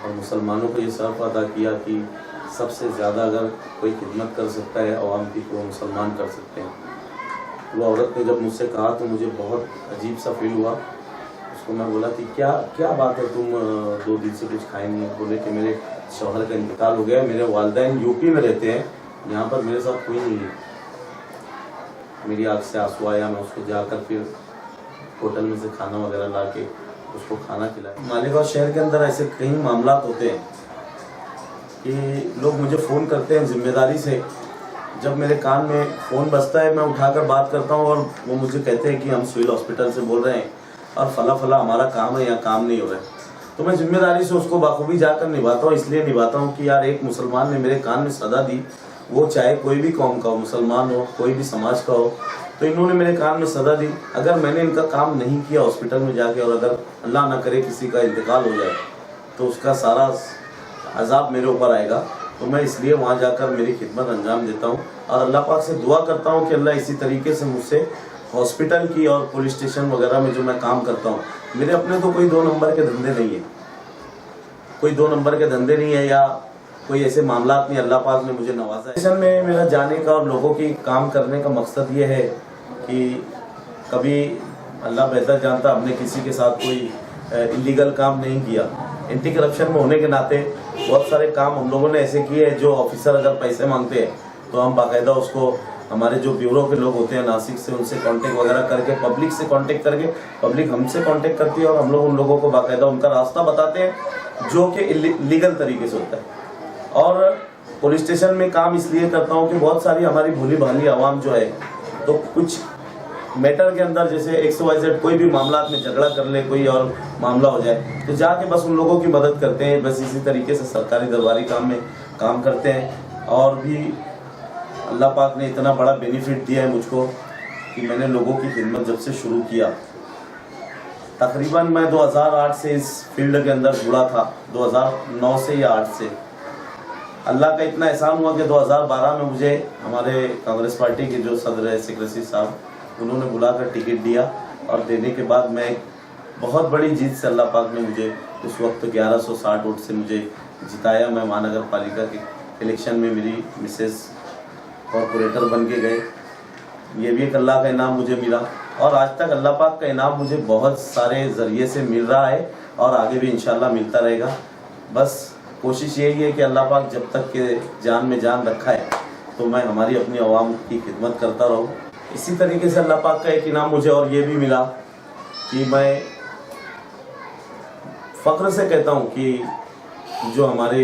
और मुसलमानों को ये शर्फ अदा किया कि सबसे ज़्यादा अगर कोई खिदमत कर सकता है अवाम की तो वो मुसलमान कर सकते हैं। वो औरत ने जब मुझसे कहा तो मुझे बहुत अजीब सा फील हुआ। उसको मैं बोला कि क्या बात है, तुम 2 दिन से कुछ खाए नहीं। बोले कि मेरे शौहर का इंतकाल हो गया, मेरे वालिदैन यूपी में रहते हैं, यहाँ पर मेरे साथ कोई नहीं है। मेरी आँख से आंसू आया। मैं उसको जाकर फिर होटल में से खाना वगैरह ला के उसको खाना खिलाया। मालेगांव शहर के अंदर ऐसे कई मामला होते हैं कि लोग मुझे फ़ोन करते हैं जिम्मेदारी से। जब मेरे कान में फ़ोन बजता है मैं उठाकर बात करता हूँ और वो मुझे कहते हैं कि हम सिविल हॉस्पिटल से बोल रहे हैं और फला हमारा काम है, यहाँ काम नहीं हो रहा है। तो मैं जिम्मेदारी से उसको बाखूबी जाकर निभाता हूँ। इसलिए निभाता हूँ कि यार एक मुसलमान ने मेरे कान में सदा दी, वो चाहे कोई भी कौम का हो, मुसलमान हो, कोई भी समाज का हो, तो इन्होंने मेरे कान में सदा दी। अगर मैंने इनका काम नहीं किया हॉस्पिटल में जाके और अगर अल्लाह ना करे किसी का इंतकाल हो जाए तो उसका सारा अजाब मेरे ऊपर आएगा। तो मैं इसलिए वहाँ जाकर मेरी खिदमत अंजाम देता हूँ और अल्लाह पाक से दुआ करता हूँ कि अल्लाह इसी तरीके से मुझसे हॉस्पिटल की और पुलिस स्टेशन वगैरह में जो मैं काम करता हूँ, मेरे अपने तो कोई 2 नंबर के धंधे नहीं है, कोई 2 नंबर के धंधे नहीं है या कोई ऐसे मामला नहीं। अल्लाह पाक ने मुझे नवाजा है। स्टेशन में मेरा जाने का और लोगों की काम करने का मकसद ये है कि कभी अल्लाह बेहतर जानता हमने किसी के साथ कोई इलीगल काम नहीं किया। एंटी करप्शन में होने के नाते बहुत सारे काम हम लोगों ने ऐसे किए हैं जो ऑफिसर अगर पैसे मांगते हैं तो हम बाकायदा उसको हमारे जो ब्यूरो के लोग होते हैं नासिक से, उनसे कांटेक्ट वगैरह करके, पब्लिक से कांटेक्ट करके, पब्लिक हमसे कांटेक्ट करती है और हम लोग उन लोगों को बाकायदा उनका रास्ता बताते हैं जो कि लीगल तरीके से होता है। और पुलिस स्टेशन में काम इसलिए करता हूँ कि बहुत सारी हमारी भूली भाली आवाम जो है, तो कुछ मैटर के अंदर जैसे XYZ कोई भी मामला में झगड़ा कर ले, कोई और मामला हो जाए तो जाके बस उन लोगों की मदद करते हैं। बस इसी तरीके से सरकारी दरबारी काम में काम करते हैं। और भी अल्लाह पाक ने इतना बड़ा बेनिफिट दिया है मुझको कि मैंने लोगों की खिदमत जब से शुरू किया, तकरीबन मैं 2008 से इस फील्ड के अंदर जुड़ा था, 2009 से या 8 से। अल्लाह का इतना एहसान हुआ कि 2012 में मुझे हमारे कांग्रेस पार्टी के जो सदर है शेख रशीद साहब उन्होंने बुलाकर टिकट दिया और देने के बाद मैं बहुत बड़ी जीत से अल्लाह पाक ने मुझे उस वक्त 1160 वोट से मुझे जिताया। मैं महानगर पालिका के इलेक्शन में मेरी मिसेस कॉरपोरेटर बन के गए। ये भी एक अल्लाह का इनाम मुझे मिला और आज तक अल्लाह पाक का इनाम मुझे बहुत सारे ज़रिए से मिल रहा है और आगे भी इंशाल्लाह मिलता रहेगा। बस कोशिश यही है कि अल्लाह पाक जब तक के जान में जान रखा है तो मैं हमारी अपनी आवाम की खिदमत करता रहूँ। इसी तरीके से अल्लाह पाक का एक इनाम मुझे और ये भी मिला कि मैं फ़ख्र से कहता हूँ कि जो हमारे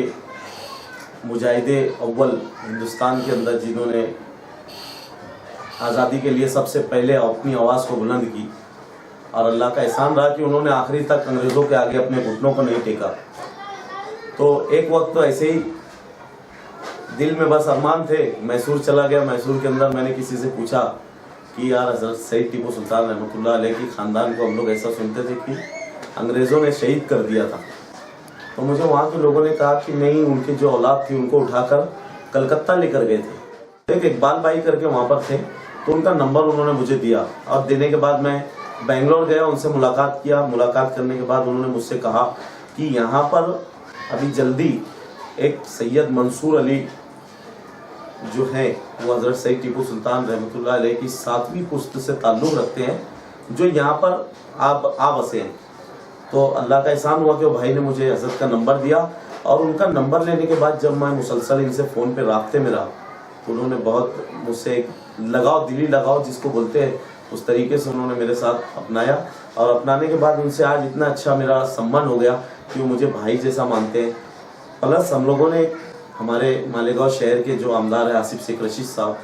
मुजाहिदे अव्वल हिंदुस्तान के अंदर जिन्होंने आज़ादी के लिए सबसे पहले अपनी आवाज़ को बुलंद की और अल्लाह का एहसान रहा कि उन्होंने आखिरी तक अंग्रेज़ों के आगे अपने घुटनों को नहीं टेका। तो एक वक्त तो ऐसे ही दिल में बस अरमान थे, मैसूर चला गया। मैसूर के अंदर मैंने किसी से पूछा कि यार हज़रत सैयद टीपू सुल्तान रहमतुल्लाह अलैह की ख़ानदान को हम लोग ऐसा सुनते थे कि अंग्रेज़ों ने शहीद कर दिया था। तो मुझे वहाँ के लोगों ने कहा कि नहीं, उनकी जो औलाद थी उनको उठाकर कलकत्ता लेकर गए थे। एक इकबाल भाई करके वहाँ पर थे, तो उनका नंबर उन्होंने मुझे दिया और देने के बाद मैं बेंगलोर गया, उनसे मुलाकात किया। मुलाकात करने के बाद उन्होंने मुझसे कहा कि यहाँ पर अभी जल्दी एक सैयद मंसूर अली जो है वो हज़रत सैयद टीपू सुल्तान रहमतुल्लाह अलैह की 7वीं पुश्त से ताल्लुक़ रखते हैं, जो यहाँ पर आ बसे हैं। तो अल्लाह का एहसान हुआ कि वो भाई ने मुझे हज़रत का नंबर दिया और उनका नंबर लेने के बाद जब मैं मुसलसल इनसे फ़ोन पे राब्ते में रहा तो उन्होंने बहुत मुझसे लगाव, दिली लगाव जिसको बोलते हैं, उस तरीके से उन्होंने मेरे साथ अपनाया और अपनाने के बाद उनसे आज इतना अच्छा मेरा संबंध हो गया कि वो मुझे भाई जैसा मानते हैं। प्लस हम लोगों ने हमारे मालेगांव शहर के जो आमदार है आसिफ शेख रशीद साहब,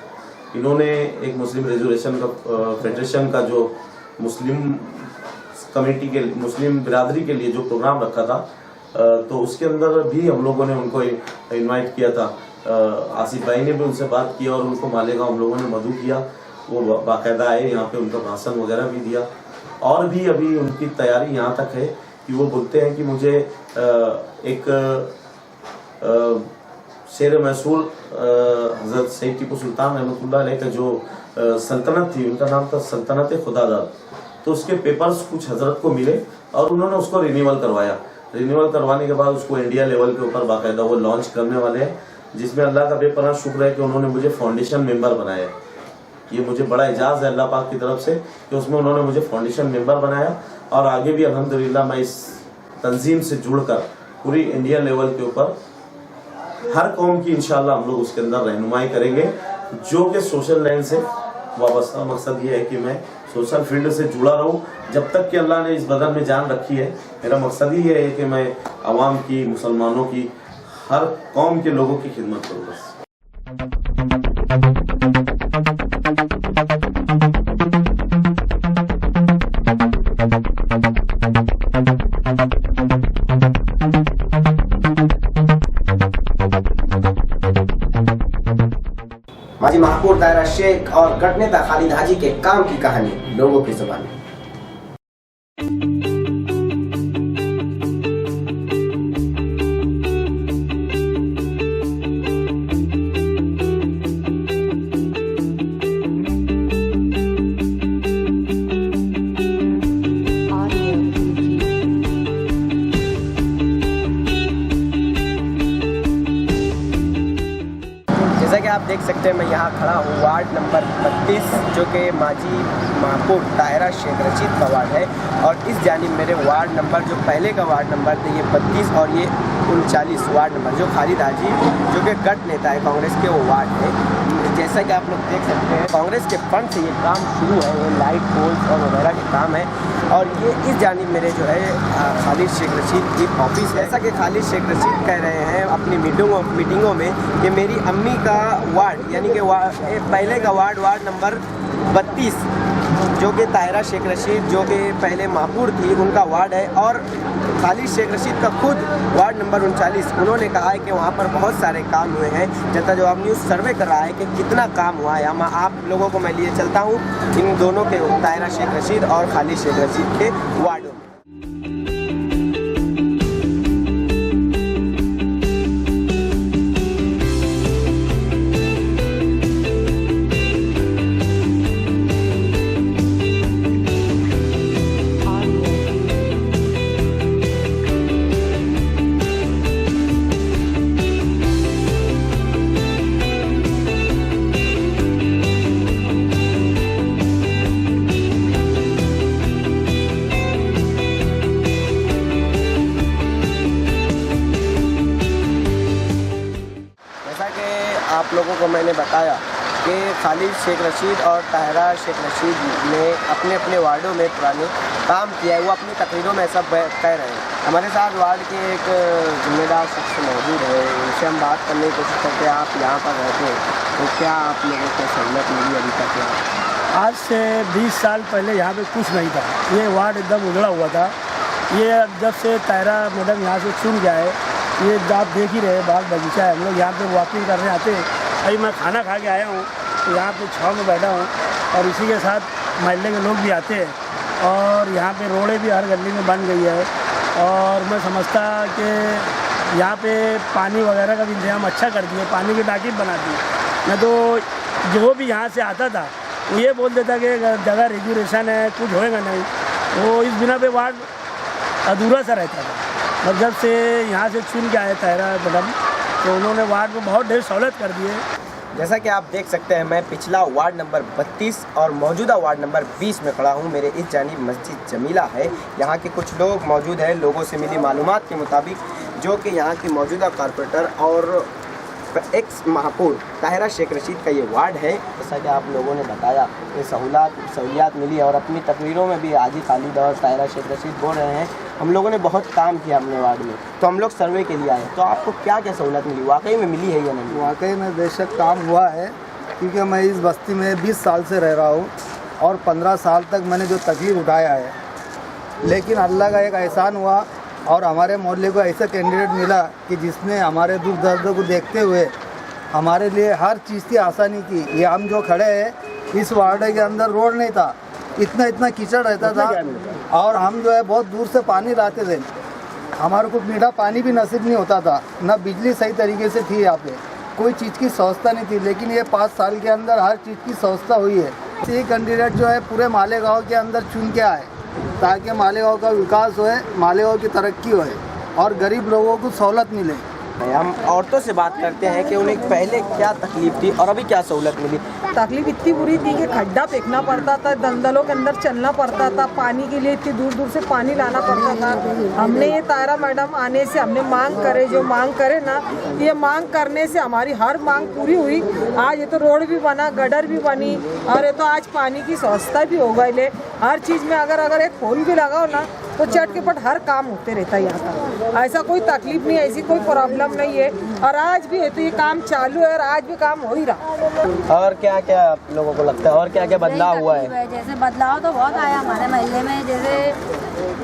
इन्होंने एक मुस्लिम रेजुलेशन का फेडरेशन का जो मुस्लिम कमेटी के मुस्लिम बिरादरी के लिए जो प्रोग्राम रखा था तो उसके अंदर भी हम लोगों ने उनको इनवाइट किया था। आसिफ भाई ने भी उनसे बात की और उनको मालेगांव हम लोगों ने मदऊ किया। वो बाकायदा आए यहाँ पे, उनका भाषण वगैरह भी दिया और भी अभी उनकी तैयारी यहाँ तक है कि वो बोलते हैं कि मुझे एक शेर मैसूर हज़रत सैयद टीपू सुल्तान रहमतुल्लाह अलैह का जो सल्तनत थी, उनका नाम था सल्तनत खुदादाद, तो उसके पेपर्स कुछ हज़रत को मिले और उन्होंने उसको रिन्यूअल करवाया। रिन्यूअल करवाने के बाद उसको इंडिया लेवल के ऊपर बाकायदा वो लॉन्च करने वाले हैं, जिसमें अल्लाह का बेपनाह शुक्र है कि उन्होंने मुझे फाउंडेशन मेंबर बनाया। ये मुझे बड़ा एजाज़ है अल्लाह पाक की तरफ से कि उसमें उन्होंने मुझे फाउंडेशन मेंबर बनाया और आगे भी अल्हम्दुलिल्लाह मैं इस तंजीम से जुड़कर पूरी इंडिया लेवल के ऊपर हर कौम की इंशाल्लाह हम लोग उसके अंदर रहनुमाई करेंगे, जो कि सोशल लाइन से वाबस्ता। मकसद ये है कि मैं सोशल फील्ड से जुड़ा रहूं जब तक कि अल्लाह ने इस बदन में जान रखी है। मेरा मकसद ही ये है कि मैं आवाम की, मुसलमानों की, हर कौम के लोगों की खिदमत करूँ बस।
माजी महापौर दायरा शेख और गढ़ नेता खालिद हाजी के काम की कहानी लोगों की जुबान में। जैसा कि आप देख सकते हैं मैं यहाँ खड़ा हूँ वार्ड नंबर 32 जो कि माजी महापौर दायरा शेख रशीद का वार्ड है और इस जानिब मेरे वार्ड नंबर जो पहले का वार्ड नंबर थे ये 32 और ये 39 वार्ड नंबर जो खालिद हाजी जो कि गढ़ नेता है कांग्रेस के वो वार्ड है। जैसा कि आप लोग देख सकते हैं कांग्रेस के फंड से ये काम शुरू है, ये लाइट पोल्स और वगैरह के काम है और ये इस जानिब मेरे जो है खालिद शेख रशीद की ऑफिस है। ऐसा कि खालिद शेख रशीद कह रहे हैं अपनी मीटिंगों में कि मेरी अम्मी का वार्ड यानी कि पहले का वार्ड नंबर 32 जो कि ताहिरा शेख रशीद जो कि पहले महापौर थी उनका वार्ड है और खालिद शेख रशीद का खुद वार्ड नंबर 39। उन्होंने कहा है कि वहाँ पर बहुत सारे काम हुए हैं। जनता जवाब न्यूज़ सर्वे कर रहा है कि कितना काम हुआ है। आप लोगों को मैं लिए चलता हूँ इन दोनों के ताहिरा शेख रशीद और खालिद शेख रशीद के वार्डों में।
मैंने बताया कि खालिद शेख रशीद और ताहिरा शेख रशीद ने अपने अपने वार्डों में पुराने काम किया है, वो अपनी तकरीरों में ऐसा कह रहे हैं। हमारे साथ वार्ड के एक जिम्मेदार शख्स मौजूद है, उनसे हम बात करने की कोशिश करते हैं। आप यहाँ पर रहते हैं तो क्या आप लोगों को सहूलत मिली अभी तक?
आज से 20 साल पहले यहाँ पे कुछ नहीं था, ये वार्ड एकदम उजड़ा हुआ था। ये जब से ताहिरा मैडम यहाँ से चुन गया है, ये आप देख ही रहे बाग बगीचा है। हम लोग यहाँ पे वॉकिंग करने आते हैं। अभी मैं खाना खा के आया हूँ तो यहाँ पे छाँव में बैठा हूँ और इसी के साथ महल्ले के लोग भी आते हैं। और यहाँ पे रोडें भी हर गली में बन गई है और मैं समझता कि यहाँ पे पानी वगैरह का भी इंतजाम अच्छा कर दिए, पानी की टाँकी बना दी। मैं तो जो भी यहाँ से आता था वो ये बोल देता कि जगह रेगुलेशन है, कुछ होएगा नहीं। वो इस बिना पे वार्ड अधूरा सा रहता था। और जब से यहाँ से चुन के आए ताहिरा मैडम तो उन्होंने वार्ड में बहुत ढेर सहूलत कर दी है।
जैसा कि आप देख सकते हैं, मैं पिछला वार्ड नंबर 32 और मौजूदा वार्ड नंबर 20 में खड़ा हूं। मेरे इस जानिब मस्जिद जमीला है। यहाँ के कुछ लोग मौजूद हैं। लोगों से मिली मालूमात के मुताबिक जो कि यहाँ की मौजूदा कारपोरेटर और एक्स महापौर ताहिरा शेख रशीद का ये वार्ड है। जैसा कि आप लोगों ने बताया ये सहूलियात मिली और अपनी तकरीरों में भी हाजी खालिद और ताहिरा शेख रशीद बोल रहे हैं हम लोगों ने बहुत काम किया अपने वार्ड में, तो हम लोग सर्वे के लिए आए। तो आपको क्या क्या सहूलत मिली, वाकई में मिली है या नहीं?
वाकई में बेशक काम हुआ है, क्योंकि मैं इस बस्ती में 20 साल से रह रहा हूँ और 15 साल तक मैंने जो तकलीफ उठाया है, लेकिन अल्लाह का एक एहसान हुआ और हमारे मोहल्ले को ऐसा कैंडिडेट मिला कि जिसने हमारे दुख दर्द को देखते हुए हमारे लिए हर चीज़ की आसानी की। ये हम जो खड़े हैं, इस वार्ड के अंदर रोड नहीं था, इतना कीचड़ रहता था और हम जो है बहुत दूर से पानी लाते थे। हमारे को मीठा पानी भी नसीब नहीं होता था, ना बिजली सही तरीके से थी, यहाँ पे कोई चीज़ की व्यवस्था नहीं थी। लेकिन ये 5 साल के अंदर हर चीज़ की व्यवस्था हुई है। ये कैंडिडेट जो है पूरे मालेगांव के अंदर चुन के आए ताकि मालेगांव का विकास होए, मालेगांव की तरक्की होए और गरीब लोगों को सहूलत मिले।
हम औरतों से बात करते हैं कि उन्हें पहले क्या तकलीफ थी और अभी क्या सहूलत मिली।
तकलीफ इतनी बुरी थी कि खड्डा फेंकना पड़ता था, दलदलों के अंदर चलना पड़ता था, पानी के लिए इतनी दूर दूर से पानी लाना पड़ता था। हमने ये ताहिरा मैडम आने से हमने मांग करे, जो मांग करे ना, ये मांग करने से हमारी हर मांग पूरी हुई। आज ये तो रोड भी बना, गडर भी बनी और ये तो आज पानी की व्यवस्था भी हो गई। हर चीज़ में अगर एक फूल भी लगाओ ना तो चट के पट हर काम होते रहता है यहाँ का। ऐसा कोई तकलीफ नहीं, ऐसी कोई प्रॉब्लम नहीं है और आज भी है तो ये काम चालू है और आज भी काम हो ही रहा।
और क्या क्या आप लोगों को लगता है और क्या क्या बदलाव हुआ है?
जैसे बदलाव तो बहुत आया हमारे महल्ले में। जैसे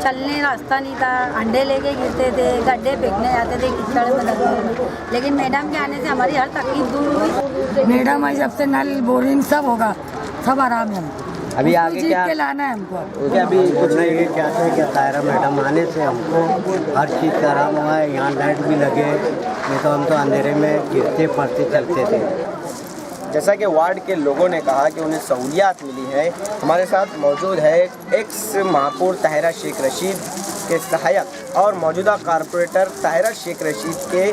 चलने रास्ता नहीं था, अंडे लेके गिरते थे, गड्ढे फेंकने जाते थे कीचड़ में लगे। लेकिन मैडम के आने से हमारी हर तकलीफ दूर हुई।
मैडम आई जब से नल बोरिंग सब होगा, सब आराम है।
अभी आगे क्या
लाना है हमको?
क्या अभी
कुछ नहीं, ये चाहते हैं कि ताहिरा मैडम आने से हमको हर चीज़ का आराम हुआ है। यहाँ लाइट भी लगे, नहीं तो हम तो अंधेरे में गिरते पड़ते चलते थे।
जैसा कि वार्ड के लोगों ने कहा कि उन्हें सहूलियात मिली है। हमारे साथ मौजूद है एक्स महापौर ताहिरा शेख रशीद के सहायक और मौजूदा कारपोरेटर ताहिरा शेख रशीद के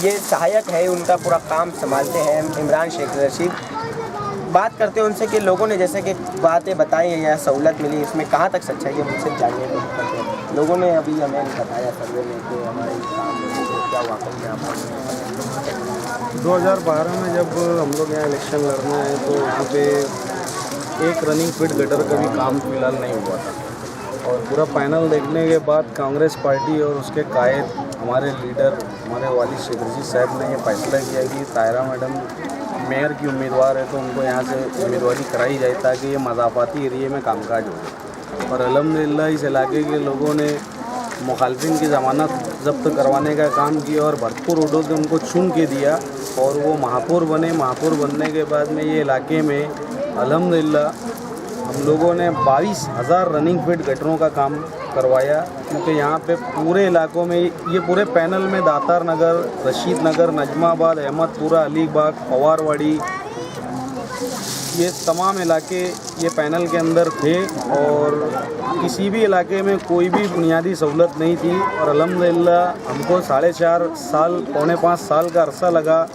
ये सहायक है, उनका पूरा काम संभालते हैं इमरान शेख रशीद। बात करते हैं उनसे कि लोगों ने जैसे कि बातें बताई हैं या सहूलत मिली, इसमें कहाँ तक सच्चाई है, मुझसे जानने को करते हैं। लोगों ने अभी हमें बताया सर्वे में कि हमारे काम क्या वाकई में आप
2012 में जब हम लोग यहाँ इलेक्शन लड़ना है तो यहाँ पे एक रनिंग फिट गटर का भी काम फिलहाल नहीं हुआ था। और पूरा पैनल देखने के बाद कांग्रेस पार्टी और उसके कायद हमारे लीडर हमारे वालिद शेख रशीद साहब ने ये फैसला किया कि ताहिरा मैडम मेयर की उम्मीदवार है तो उनको यहाँ से उम्मीदवारी कराई जाए ताकि ये मज़ाफ़ाती एरिए में कामकाज हो। और अल्हम्दुलिल्लाह इस इलाके के लोगों ने मुखालफिन की ज़मानत जब्त करवाने का काम किया और भरपूर वोटों से उनको चुन के दिया और वो महापौर बने। महापौर बनने के बाद में ये इलाके में अल्हम्दुलिल्लाह हम लोगों ने 22,000 रनिंग फिट गटरों का काम करवाया, क्योंकि यहाँ पे पूरे इलाकों में ये पूरे पैनल में दातार नगर, रशीद नगर, नजमाबाद, अहमदपुरा, अलीबाग, फवारवाड़ी, ये तमाम इलाके ये पैनल के अंदर थे और किसी भी इलाके में कोई भी बुनियादी सहूलत नहीं थी। और अल्हम्दुलिल्लाह हमको 4.5 साल, पौने 5 साल का अरसा लगा।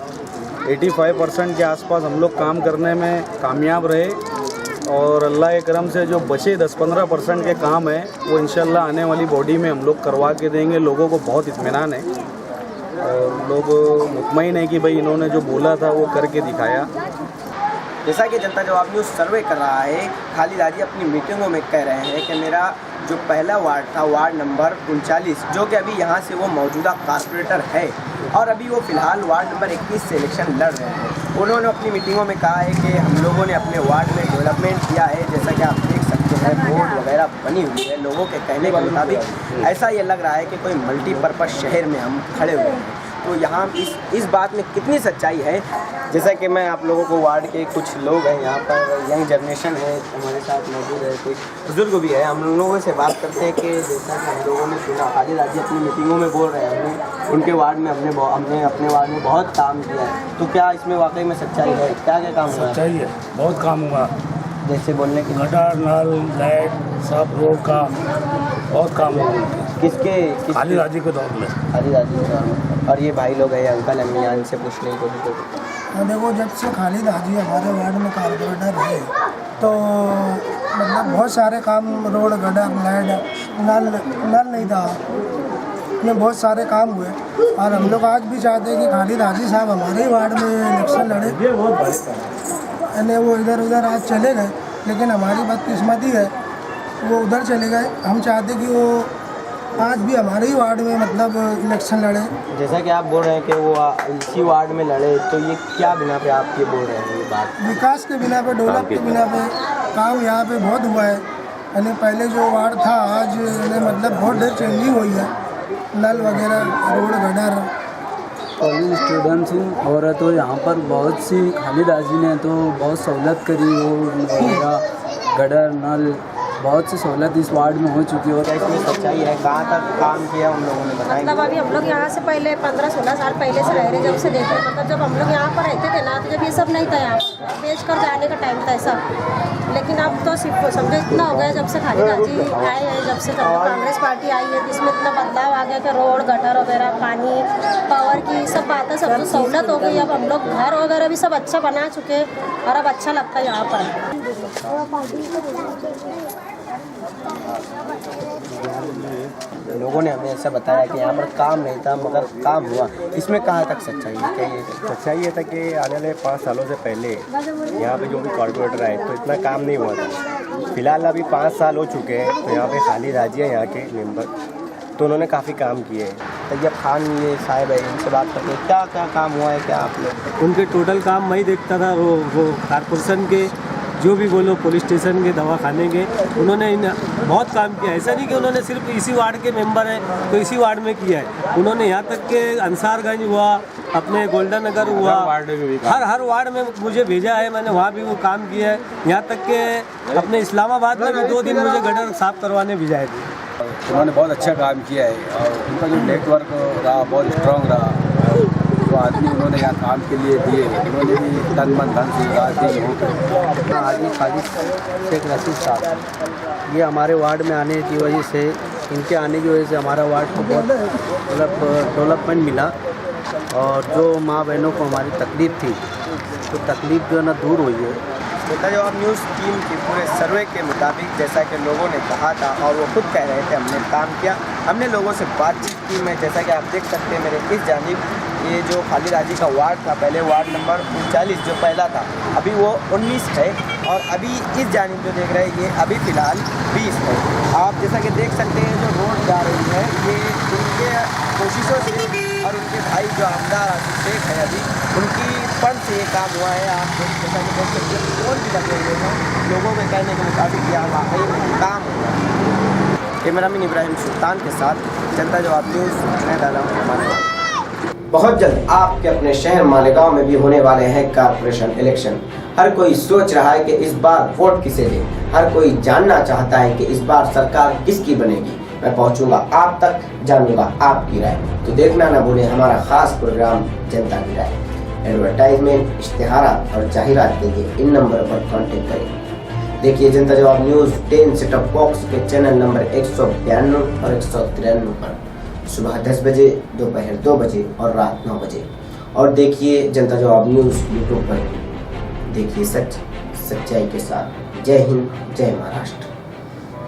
85% के आसपास हम लोग काम करने में कामयाब रहे और अल्लाह के करम से जो बचे 10-15% के काम है वो इंशाल्लाह आने वाली बॉडी में हम लोग करवा के देंगे। लोगों को बहुत इत्मीनान है और लोग मुतमईन है कि भाई इन्होंने जो बोला था वो करके दिखाया।
जैसा कि जनता जवाब न्यूज़ सर्वे कर रहा है, खालिद हाजी अपनी मीटिंगों में कह रहे हैं कि मेरा जो पहला वार्ड था, वार्ड नंबर 39, जो कि अभी यहाँ से वो मौजूदा कारपोरेटर है और अभी वो फ़िलहाल वार्ड नंबर 21 से इलेक्शन लड़ रहे हैं। उन्होंने अपनी मीटिंगों में कहा है कि हम लोगों ने अपने वार्ड में डेवलपमेंट किया है, जैसा कि आप देख सकते हैं रोड वगैरह बनी हुई है। लोगों के कहने के मुताबिक ऐसा ये लग रहा है कि कोई मल्टीपर्पज़ शहर में हम खड़े हुए हैं। तो यहाँ इस बात में कितनी सच्चाई है, जैसा कि मैं आप लोगों को वार्ड के कुछ लोग हैं यहाँ पर, यंग जनरेशन है हमारे साथ मौजूद है, कोई बुजुर्ग भी है, हम लोगों से बात करते हैं कि जैसा कि हम लोगों ने सुना खालिद हाजी अपनी मीटिंगों में बोल रहे हैं हमने उनके वार्ड में हमने अपने वार्ड में बहुत काम किया है। तो क्या इसमें वाकई में सच्चाई है? क्या क्या काम हुआ?
सच्चाई है, बहुत काम हुआ।
जैसे बोलने की
गटर, नल, लाइट, सब रोड का बहुत काम हुआ।
किसके
खालिद हाजी के दौर में?
खालिद हाजी के दौर में। और ये भाई लोग हैं, अंकल अम्मी, यहाँ इनसे पूछने की कोशिश करो।
देखो, जब से खालिद हाजी हमारे वार्ड में कारपोरेटर है तो मतलब बहुत सारे काम, रोड, गटर, लाइट, नल नहीं था, में बहुत सारे काम हुए। और हम लोग आज भी चाहते हैं कि खालिद हाजी साहब हमारे ही वार्ड में इलेक्शन लड़े। यानी वो इधर उधर आज चले गए, लेकिन हमारी बदकिस्मती है वो उधर चले गए। हम चाहते कि वो आज भी हमारे ही वार्ड में मतलब इलेक्शन लड़े।
जैसा कि आप बोल रहे हैं कि वो इसी वार्ड में लड़े, तो ये क्या बिना पे आप ये बोल रहे हैं? ये बात
विकास के बिना पे, डेवलप के बिना पे काम यहाँ पे बहुत हुआ है। यानी पहले जो वार्ड था आज मतलब बहुत देर चेंजिंग हुई है, नल वगैरह, रोड, गटर।
कॉलेज स्टूडेंट्स और तो यहाँ पर बहुत सी खालिद हाजी ने तो बहुत सहूलत करी, रोड वगैरह, गटर, नल, बहुत सी सहूलत इस वार्ड में हो चुकी है। और
इसमें सच्चाई है, कहाँ तक काम किया उन लोगों ने बताया?
मतलब अभी हम लोग यहाँ से पहले 15-16 साल पहले से रह रहे, जब से देखे, मतलब जब हम लोग यहाँ पर रहते थे ना, तो जब ये सब नहीं था, यहाँ बेच कर जाने का टाइम था ऐसा। लेकिन अब तो सिर्फ समझो इतना हो गया, जब से खालिद हाजी आए हैं, जब से कांग्रेस पार्टी आई है, इसमें इतना बदलाव आ गया कि रोड, गटर वगैरह, पानी, पावर की सब बातें, सब जो सहूलत हो गई। अब हम लोग घर वगैरह भी सब अच्छा बना चुके और अब अच्छा लगता है यहाँ पर।
लोगों ने हमें ऐसा बताया कि यहाँ पर काम नहीं था मगर काम हुआ, इसमें कहाँ तक सच्चाई है? क्या ये
सच्चाई ये था कि आने वाले 5 सालों से पहले यहाँ पे जो भी कॉर्पोरेटर आए तो इतना काम नहीं हुआ था। फिलहाल अभी 5 साल हो चुके हैं, तो यहाँ पे खालिद हाजी है यहाँ के मेंबर, तो उन्होंने काफ़ी काम किए हैं।
तैयब खान ये साहब है, इनसे बात करते हैं, क्या क्या काम हुआ है? क्या आप लोग?
उनके टोटल काम मैं ही देखता था, वो कारपोरेशन के जो भी बोलो, पुलिस स्टेशन के, दवाखाने के, उन्होंने बहुत काम किया। ऐसा नहीं कि उन्होंने सिर्फ इसी वार्ड के मेंबर हैं तो इसी वार्ड में किया है, उन्होंने यहाँ तक के अंसारगंज हुआ, अपने गोल्डन नगर हुआ, हर वार्ड में मुझे भेजा है, मैंने वहाँ भी वो काम किया है। यहाँ तक के अपने इस्लामाबाद में भी 2 दिन मुझे गटर साफ करवाने भिजाए थे।
उन्होंने बहुत अच्छा काम किया है और उनका जो नेटवर्क रहा बहुत स्ट्रॉन्ग रहा। जो आदमी उन्होंने यहाँ काम के लिए दिए, उन्होंने भी तन मन धन से राजी होकर।
आदमी खालिद शेख रशीद साहब, ये हमारे वार्ड में आने की वजह से, इनके आने की वजह से हमारा वार्ड को बहुत मतलब डेवलपमेंट मिला। और जो माँ बहनों को हमारी तकलीफ़ थी, तो तकलीफ़ जो है ना दूर हुई है।
जनता जवाब न्यूज़ टीम के पूरे सर्वे के मुताबिक जैसा कि लोगों ने कहा था और वो खुद कह रहे थे, हमने काम किया, हमने लोगों से बातचीत की। मैं जैसा कि आप देख सकते हैं मेरे इस जानिब, ये जो खालिद हाजी का वार्ड था, पहले वार्ड नंबर 39 जो पहला था, अभी वो 19 है। और अभी इस जानिब जो देख रहे हैं ये अभी फ़िलहाल 20 है। आप जैसा कि देख सकते हैं जो रोड जा रही है ये उनके कोशिशों से और उनके भाई जो आमदार आसिफ शेख है अभी उनकी फंड से ये काम हुआ है। आप जैसा कि देख सकते हैं फोन भी लगे हुए हैं, लोगों के कहने के मुताबिक यहाँ वाकई में काम हुआ है। कैमरामैन इब्राहिम सुल्तान के साथ जनता जवाब न्यूज़ मैं डाला हूँ हमारे। बहुत जल्द आपके अपने शहर मालेगांव में भी होने वाले हैं कारपोरेशन इलेक्शन। हर कोई सोच रहा है कि इस बार वोट किसे दें, हर कोई जानना चाहता है कि इस बार सरकार किसकी बनेगी। मैं पहुंचूंगा आप तक, जानूंगा आपकी राय। तो देखना ना भूलें हमारा खास प्रोग्राम जनता की राय। एडवर्टाइजमेंट, इश्तिहारात और जाहिरात के लिए इन नंबर पर कॉन्टेक्ट करें। देखिए जनता जवाब न्यूज़ 10 सेटअप बॉक्स के चैनल नंबर 192 और 193 पर सुबह 10 बजे, दोपहर 2 बजे और रात 9 बजे। और देखिए जनता जवाब न्यूज़ यूट्यूब पर। देखिए सच सच्चाई के साथ। जय हिंद, जय महाराष्ट्र।